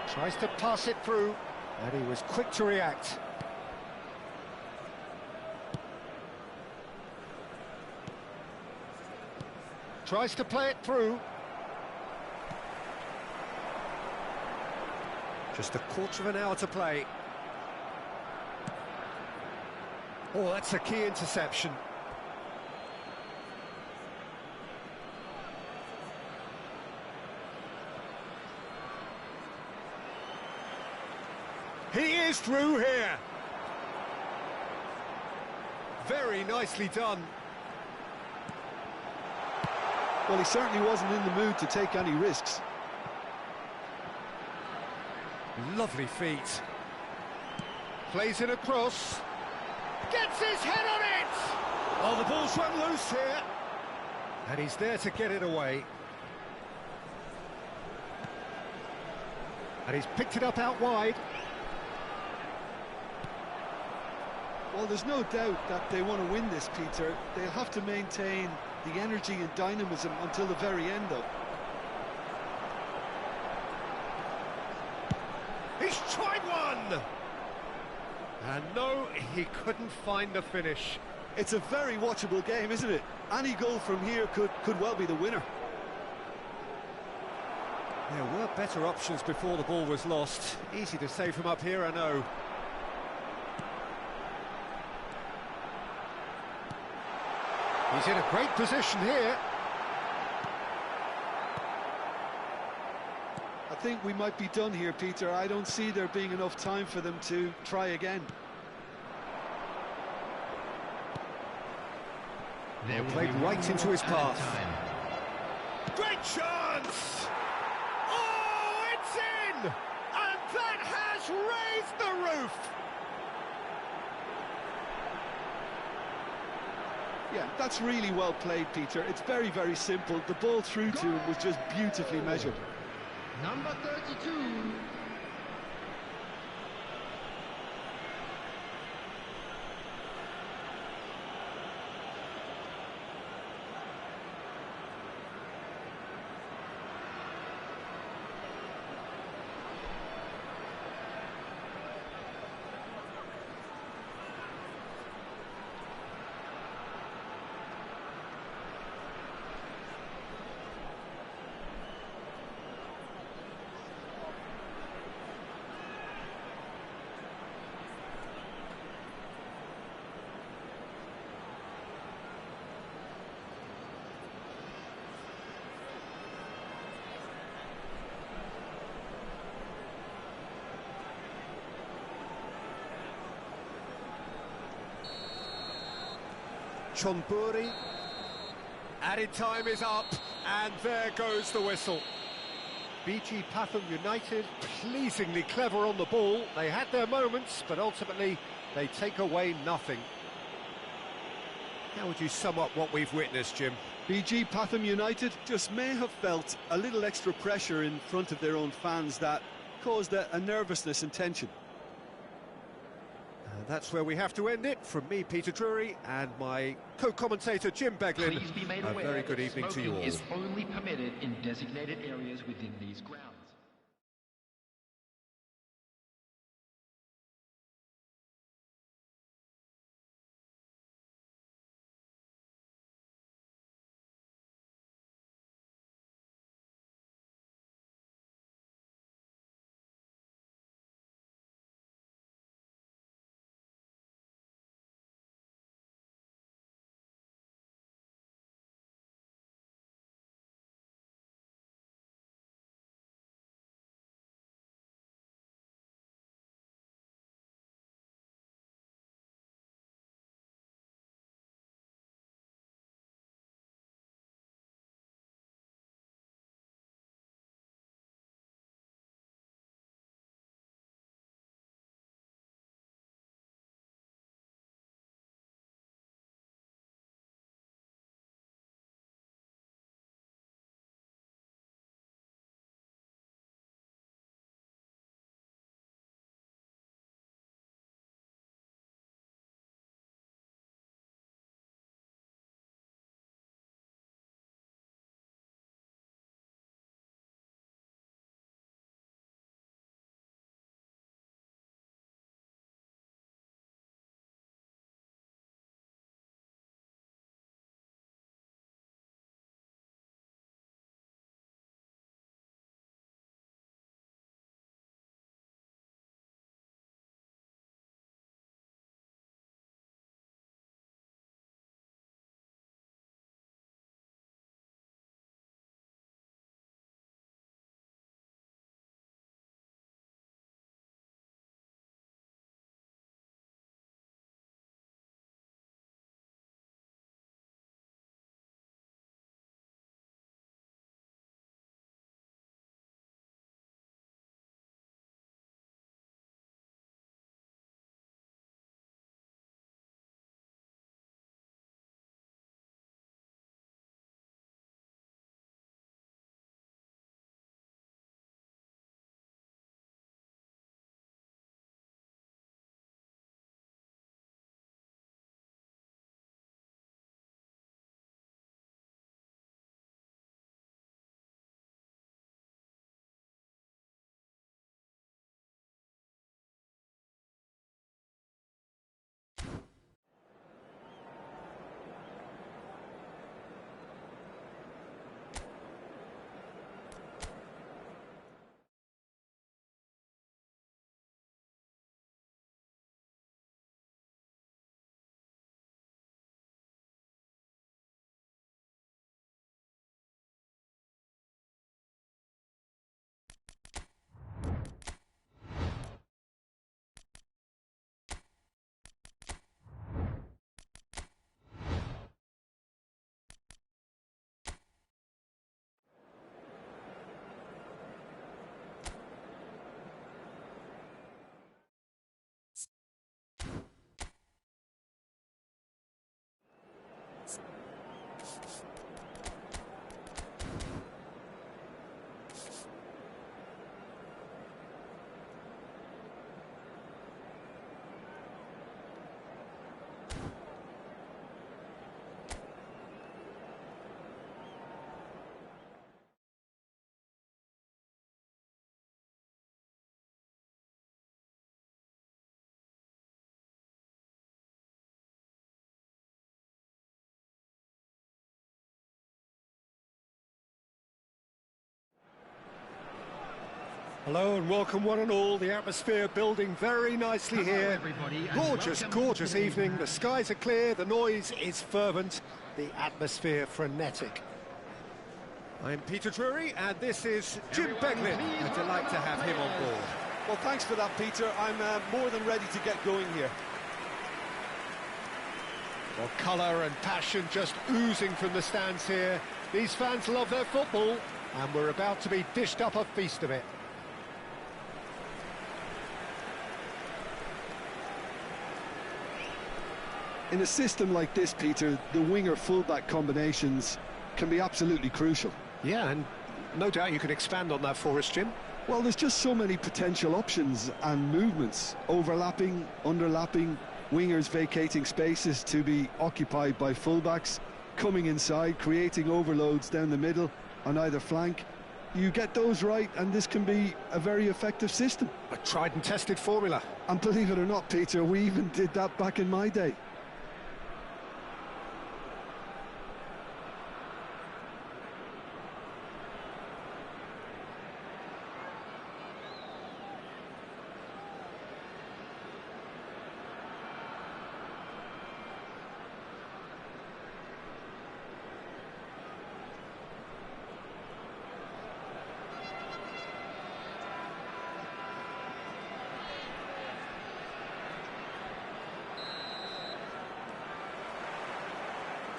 Speaker 1: Tries to pass it through, and he was quick to react. Tries to play it through. Just a quarter of an hour to play. Oh, that's a key interception. He is through here. Very nicely done.
Speaker 4: Well, he certainly wasn't in the mood to take any risks.
Speaker 1: Lovely feet. Plays it across. Gets his head on it! Oh, the ball's run loose here. And he's there to get it away. And he's picked it up out wide.
Speaker 4: Well, there's no doubt that they want to win this, Peter. They'll have to maintain the energy and dynamism until the very end, though.
Speaker 1: He's tried one! And no, he couldn't find the finish.
Speaker 4: It's a very watchable game, isn't it? Any goal from here could well be the winner.
Speaker 1: There were better options before the ball was lost. Easy to say from up here, I know. He's in a great position here.
Speaker 4: I think we might be done here, Peter. I don't see there being enough time for them to try again.
Speaker 5: They
Speaker 1: Played right into his path.
Speaker 2: Great chance! Oh, it's in! And that has raised the roof!
Speaker 4: Yeah, that's really well played, Peter. It's very, very simple. The ball through to him was just beautifully measured.
Speaker 5: Number 32.
Speaker 1: Chonburi. Added time is up, and there goes the whistle. BG Pathum United, pleasingly clever on the ball. They had their moments, but ultimately they take away nothing. How would you sum up what we've witnessed, Jim?
Speaker 4: BG Pathum United just may have felt a little extra pressure in front of their own fans that caused a nervousness and tension.
Speaker 1: That's where we have to end it. From me, Peter Drury, and my co-commentator, Jim Beglin.
Speaker 5: Please be made
Speaker 1: A
Speaker 5: aware
Speaker 1: very good
Speaker 5: that
Speaker 1: evening to you
Speaker 5: smoking
Speaker 1: all.
Speaker 5: is only permitted in designated areas within these grounds.
Speaker 1: Hello and welcome one and all. The atmosphere building very nicely here.
Speaker 5: everybody, and
Speaker 1: Gorgeous,
Speaker 5: welcome
Speaker 1: gorgeous
Speaker 5: to the
Speaker 1: evening. The skies are clear, the noise is fervent, the atmosphere frenetic. I'm Peter Drury and this is Jim Beglin. A delight to have him on board.
Speaker 3: Well, thanks for that, Peter. I'm more than ready to get going here.
Speaker 1: Well, colour and passion just oozing from the stands here. These fans love their football and we're about to be dished up a feast of it.
Speaker 4: In a system like this, Peter, the winger-fullback combinations can be absolutely crucial.
Speaker 1: Yeah, and no doubt you can expand on that for us, Jim.
Speaker 4: Well, there's just so many potential options and movements, overlapping, underlapping, wingers vacating spaces to be occupied by fullbacks, coming inside, creating overloads down the middle on either flank. You get those right and this can be a very effective system.
Speaker 1: A tried and tested formula.
Speaker 4: And believe it or not, Peter, we even did that back in my day.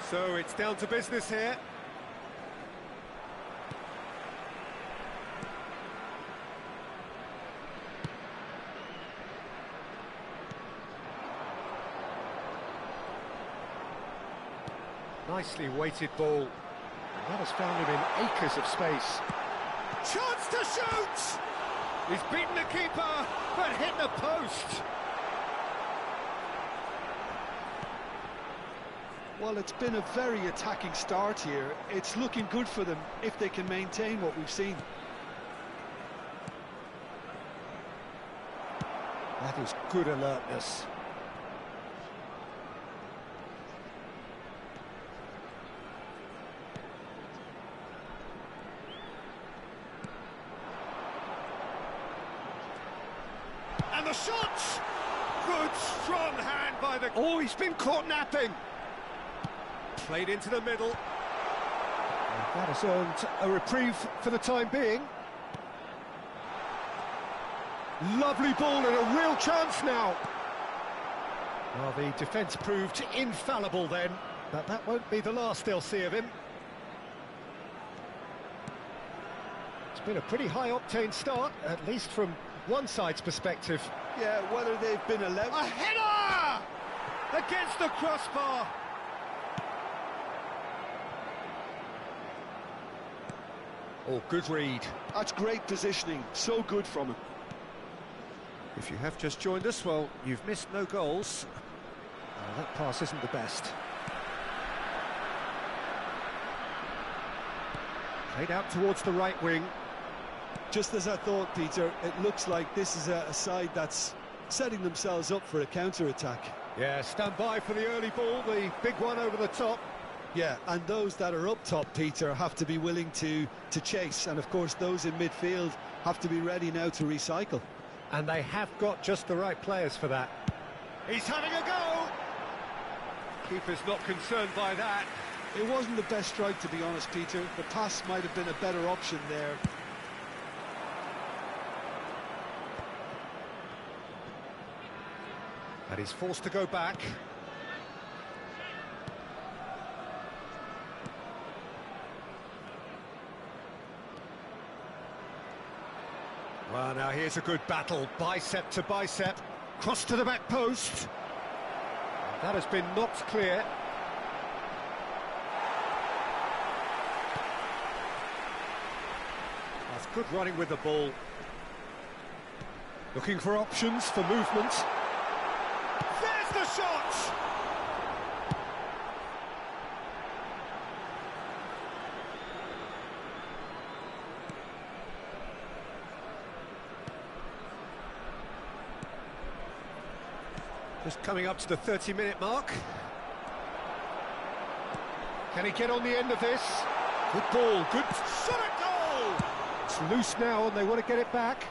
Speaker 1: So it's down to business here. Nicely weighted ball. And that has found him in acres of space. Chance to shoot! He's beaten the keeper, but hit the post.
Speaker 4: Well, it's been a very attacking start here. It's looking good for them if they can maintain what we've seen.
Speaker 1: That is good alertness. And the shot! Good, strong hand by the... Oh, he's been caught napping! Played into the middle. And that has earned a reprieve for the time being. Lovely ball and a real chance now. Well, the defence proved infallible then, but that won't be the last they'll see of him. It's been a pretty high-octane start, at least from one side's perspective.
Speaker 3: Yeah, whether they've been allowed...
Speaker 1: A header! Against the crossbar. Oh, good read.
Speaker 4: That's great positioning, so good from him.
Speaker 1: If you have just joined us, well, you've missed no goals. That pass isn't the best. Played out towards the right wing.
Speaker 3: Just as I thought, Peter, it looks like this is a side that's setting themselves up for a counter-attack.
Speaker 1: Yeah, stand by for the early ball, the big one over the top.
Speaker 3: Yeah, and those that are up top, Peter, have to be willing to chase. And, of course, those in midfield have to be ready now to recycle.
Speaker 1: And they have got just the right players for that. He's having a go! Keeper's not concerned by that.
Speaker 4: It wasn't the best strike, to be honest, Peter. The pass might have been a better option there.
Speaker 1: And he's forced to go back. Well, now here's a good battle, bicep to bicep, cross to the back post. That has been knocked clear. That's good running with the ball. Looking for options for movement. There's the shot! Just coming up to the 30-minute mark. Can he get on the end of this? Good ball, good shot at goal! It's loose now and they want to get it back.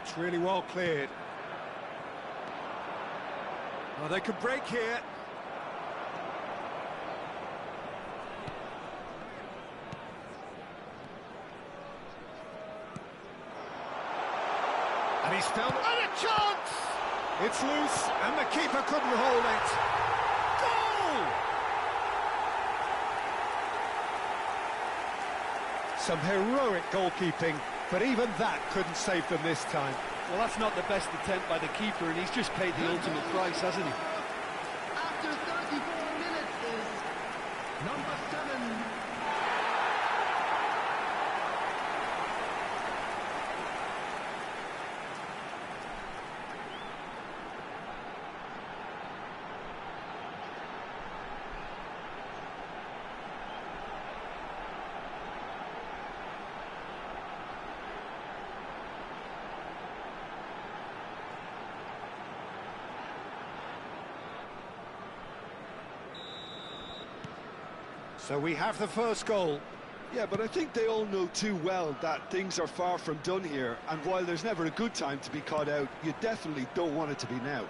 Speaker 1: It's really well cleared. Oh, they could break here. And he's found a chance! It's loose, and the keeper couldn't hold it. Goal! Some heroic goalkeeping, but even that couldn't save them this time.
Speaker 3: Well, that's not the best attempt by the keeper, and he's just paid the ultimate price, hasn't he?
Speaker 5: After 34 minutes is number 7.
Speaker 1: So we have the first goal.
Speaker 4: Yeah, but I think they all know too well that things are far from done here, and while there's never a good time to be caught out, you definitely don't want it to be now.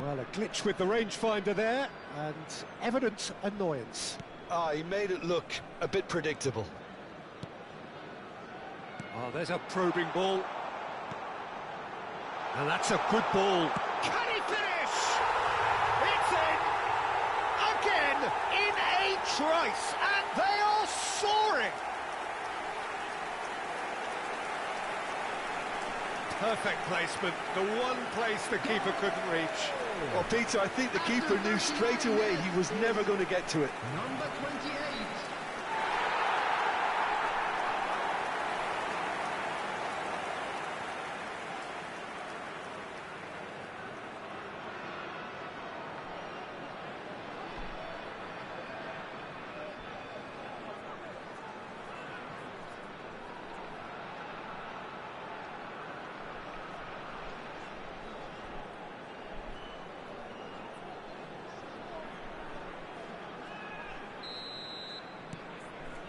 Speaker 1: Well, a glitch with the rangefinder there, and evident annoyance.
Speaker 3: Ah, he made it look a bit predictable.
Speaker 1: Oh, there's a probing ball. And that's a good ball. Can he finish? It's in! Again, in a trice, and they are soaring! Perfect placement, the one place the keeper couldn't reach.
Speaker 4: Well, Peter, I think the keeper knew straight away he was never going to get to it.
Speaker 5: Number 28.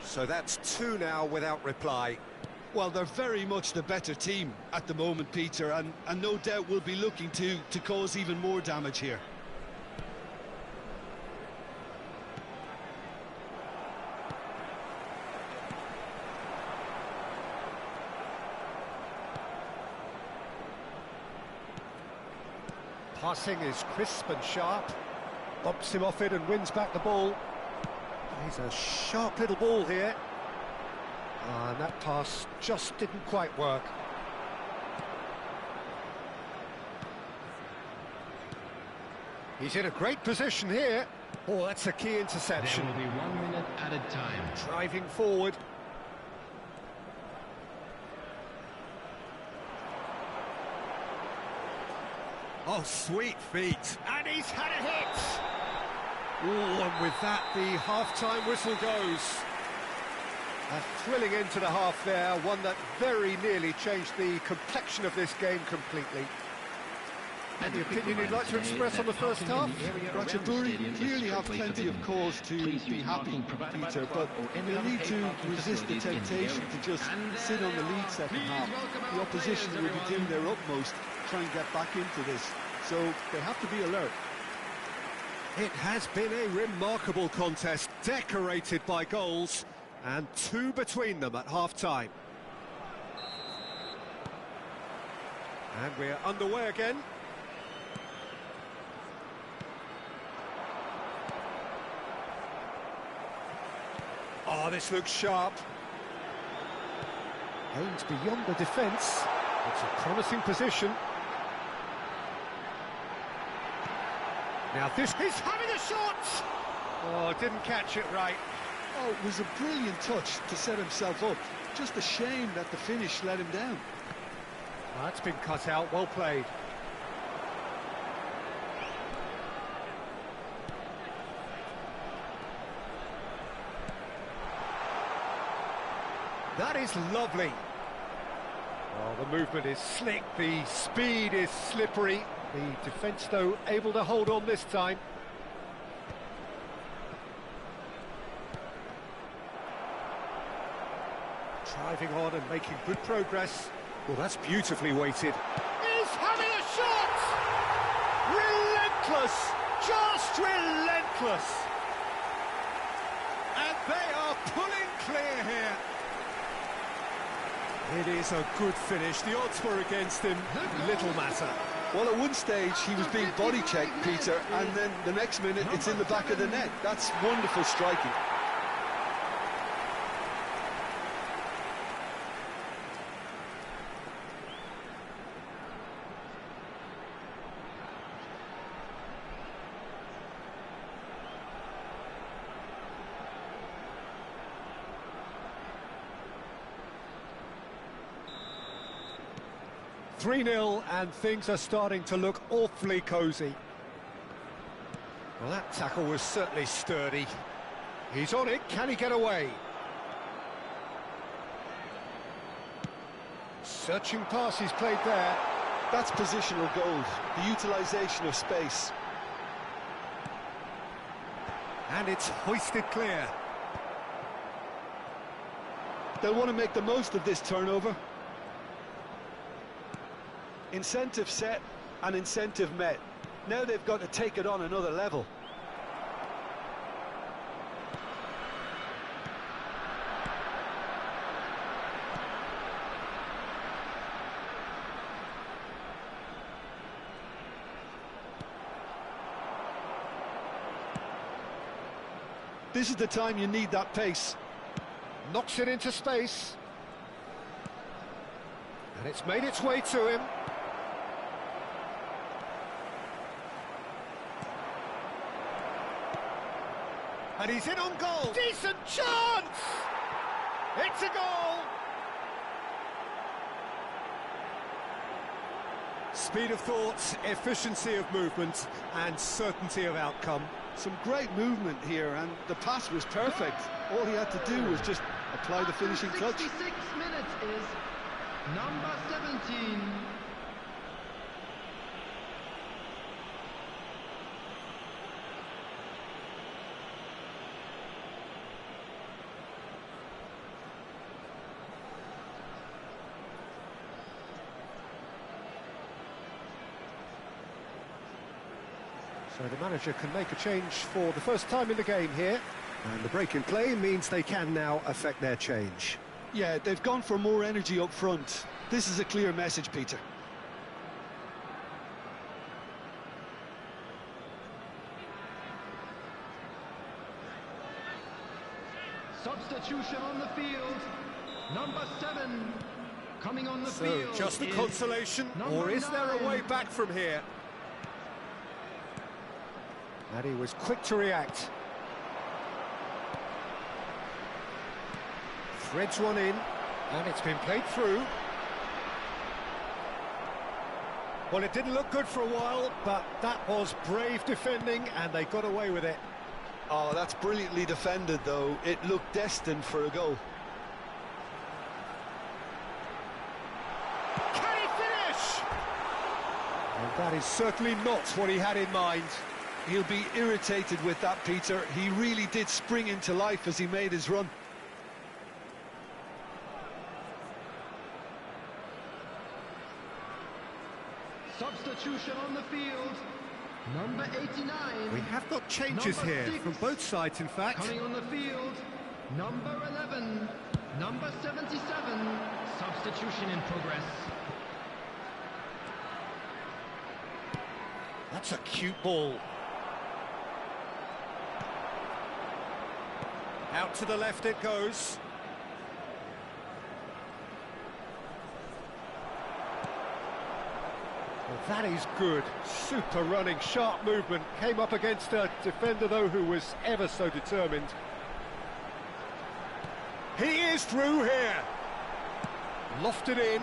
Speaker 1: So that's 2 now without reply.
Speaker 4: Well, they're very much the better team at the moment, Peter, and no doubt will be looking to cause even more damage here.
Speaker 1: Passing is crisp and sharp. Bumps him off it and wins back the ball. He's a sharp little ball here. And that pass just didn't quite work. He's in a great position here. Oh, that's a key interception.
Speaker 5: There will be 1 minute added time.
Speaker 1: Driving forward. Oh, sweet feet. And he's had a hit. Oh, and with that, the half-time whistle goes. A thrilling end to the half there, one that very nearly changed the complexion of this game completely. Any opinion you'd like to express on the first half?
Speaker 4: Ratchaburi clearly have plenty of cause to be happy, Peter, but they need to resist the temptation to just sit on the lead second half. The opposition will be doing their utmost to try and get back into this, so they have to be alert.
Speaker 1: It has been a remarkable contest, decorated by goals, and 2 between them at half-time. And we're underway again. Oh, this looks sharp. Aimed beyond the defence. It's a promising position. Now this is having a shot! Oh, didn't catch it right.
Speaker 4: Oh, it was a brilliant touch to set himself up. Just a shame that the finish let him down.
Speaker 1: Oh, that's been cut out, well played. That is lovely. Oh, the movement is slick, the speed is slippery. The defence, though, able to hold on this time. Driving on and making good progress. Well, that's beautifully weighted.
Speaker 2: He's having a shot! Relentless! Just relentless! And they are pulling clear here.
Speaker 1: It is a good finish. The odds were against him. Little matter.
Speaker 3: Well, at one stage he was being body checked, Peter, and then the next minute it's in the back of the net. That's wonderful striking.
Speaker 1: "3-0, and things are starting to look awfully cosy. Well, that tackle was certainly sturdy. He's on it. Can he get away? Searching pass he's played there.
Speaker 3: That's positional gold, the utilisation of space.
Speaker 1: And it's hoisted clear.
Speaker 3: They'll want to make the most of this turnover. Incentive set and incentive met. Now they've got to take it on another level. This is the time you need that pace.
Speaker 1: Knocks it into space. And it's made its way to him. And he's in on goal.
Speaker 2: Decent chance! It's a goal!
Speaker 1: Speed of thought, efficiency of movement, and certainty of outcome.
Speaker 3: Some great movement here, and the pass was perfect. All he had to do was just apply the finishing touch.
Speaker 5: 66 minutes is number 17.
Speaker 1: So the manager can make a change for the first time in the game here. And the break in play means they can now affect their change.
Speaker 3: Yeah, they've gone for more energy up front. This is a clear message, Peter.
Speaker 5: Substitution on the field. Number 7 coming on the field.
Speaker 1: So just a consolation, or is there a way back from here? And he was quick to react. Threads one in, and it's been played through. Well, it didn't look good for a while, but that was brave defending, and they got away with it.
Speaker 3: Oh, that's brilliantly defended, though. It looked destined for a goal.
Speaker 2: Can he finish?
Speaker 1: And that is certainly not what he had in mind.
Speaker 3: He'll be irritated with that, Peter. He really did spring into life as he made his run.
Speaker 5: Substitution on the field. Number 89.
Speaker 1: We have got changes
Speaker 5: Number
Speaker 1: here
Speaker 5: 6.
Speaker 1: from both sides, in fact.
Speaker 5: Coming on the field. Number 11. Number 77. Substitution in progress.
Speaker 1: That's a cute ball. Out to the left it goes. Well, that is good. Super running, sharp movement. Came up against a defender, though, who was ever so determined. He is through here. Lofted in.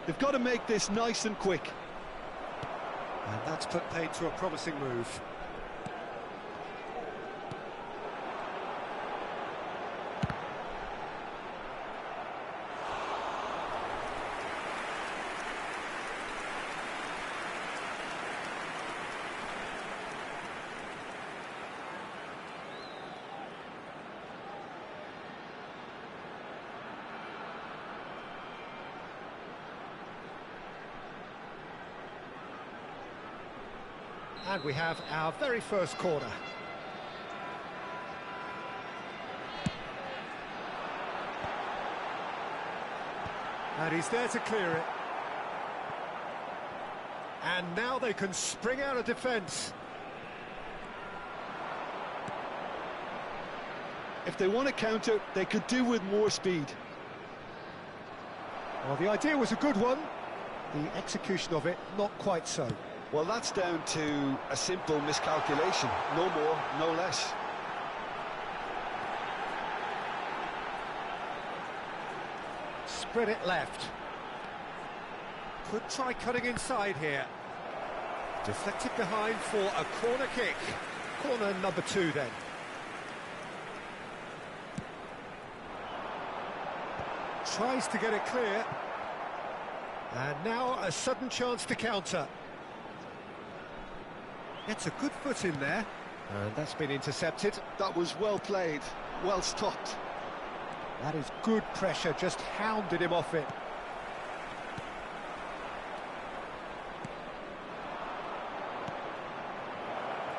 Speaker 3: They've got to make this nice and quick.
Speaker 1: And that's put paid to a promising move. And we have our very first corner. And he's there to clear it. And now they can spring out of defence.
Speaker 4: If they want to counter, they could do with more speed.
Speaker 1: Well, the idea was a good one. The execution of it, not quite so.
Speaker 3: Well, that's down to a simple miscalculation. No more, no less.
Speaker 1: Spread it left. Could try cutting inside here. Deflected behind for a corner kick. Corner number 2 then. Tries to get it clear. And now a sudden chance to counter. Gets a good foot in there. And that's been intercepted.
Speaker 4: That was well played, well stopped.
Speaker 1: That is good pressure, just hounded him off it.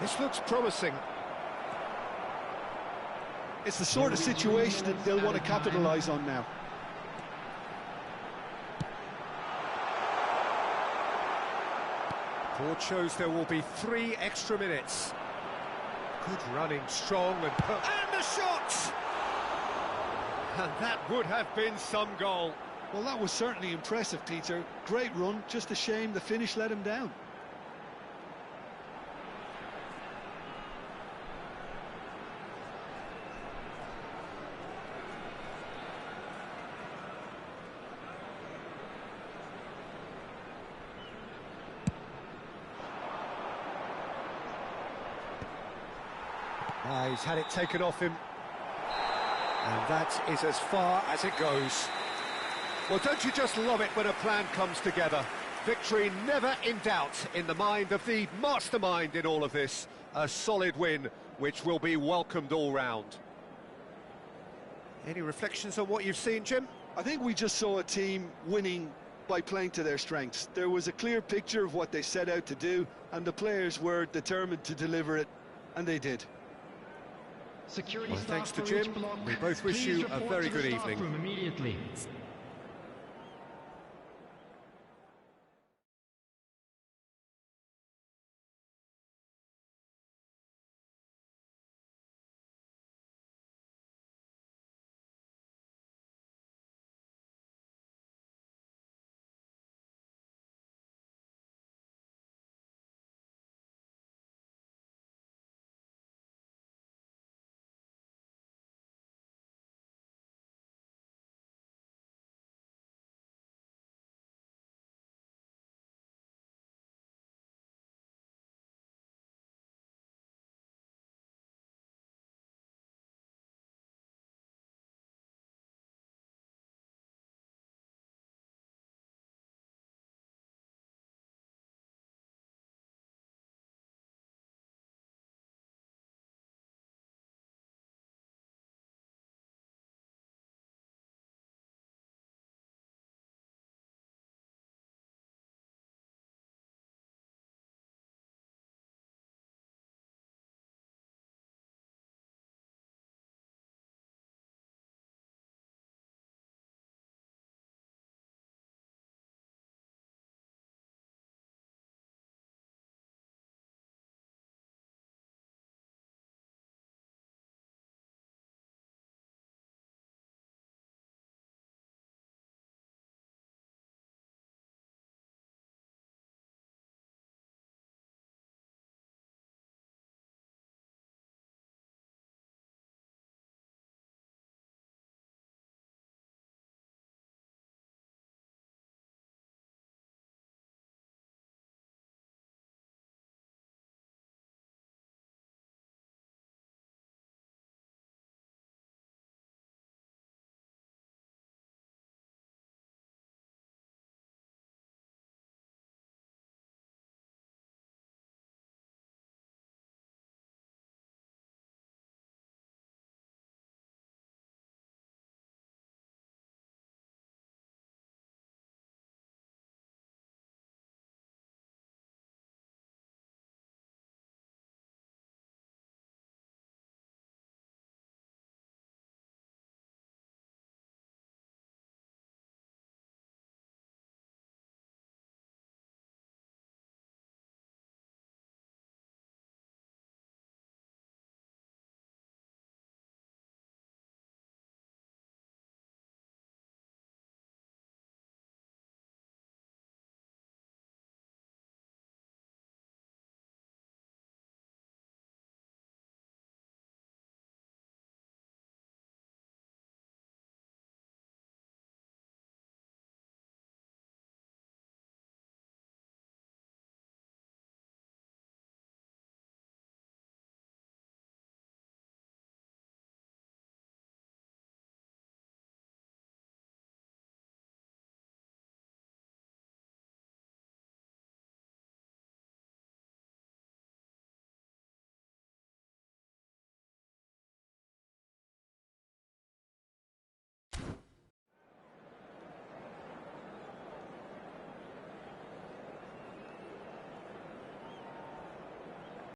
Speaker 1: This looks promising.
Speaker 4: It's the sort of situation that they'll want to capitalise on now.
Speaker 1: Board shows there will be 3 extra minutes. Good running, strong and the shot! And that would have been some goal.
Speaker 4: Well, that was certainly impressive, Peter. Great run, just a shame the finish let him down.
Speaker 1: He's had it taken off him. And that is as far as it goes. Well, don't you just love it when a plan comes together? Victory never in doubt in the mind of the mastermind in all of this. A solid win, which will be welcomed all round. Any reflections on what you've seen, Jim?
Speaker 4: I think we just saw a team winning by playing to their strengths. There was a clear picture of what they set out to do, and the players were determined to deliver it, and they did.
Speaker 5: Security
Speaker 1: well, thanks
Speaker 5: staff
Speaker 1: to
Speaker 5: for each
Speaker 1: Jim.
Speaker 5: block.
Speaker 1: We both wish
Speaker 5: Please
Speaker 1: you a
Speaker 5: report
Speaker 1: very
Speaker 5: to the
Speaker 1: good
Speaker 5: staff
Speaker 1: evening.
Speaker 5: room immediately.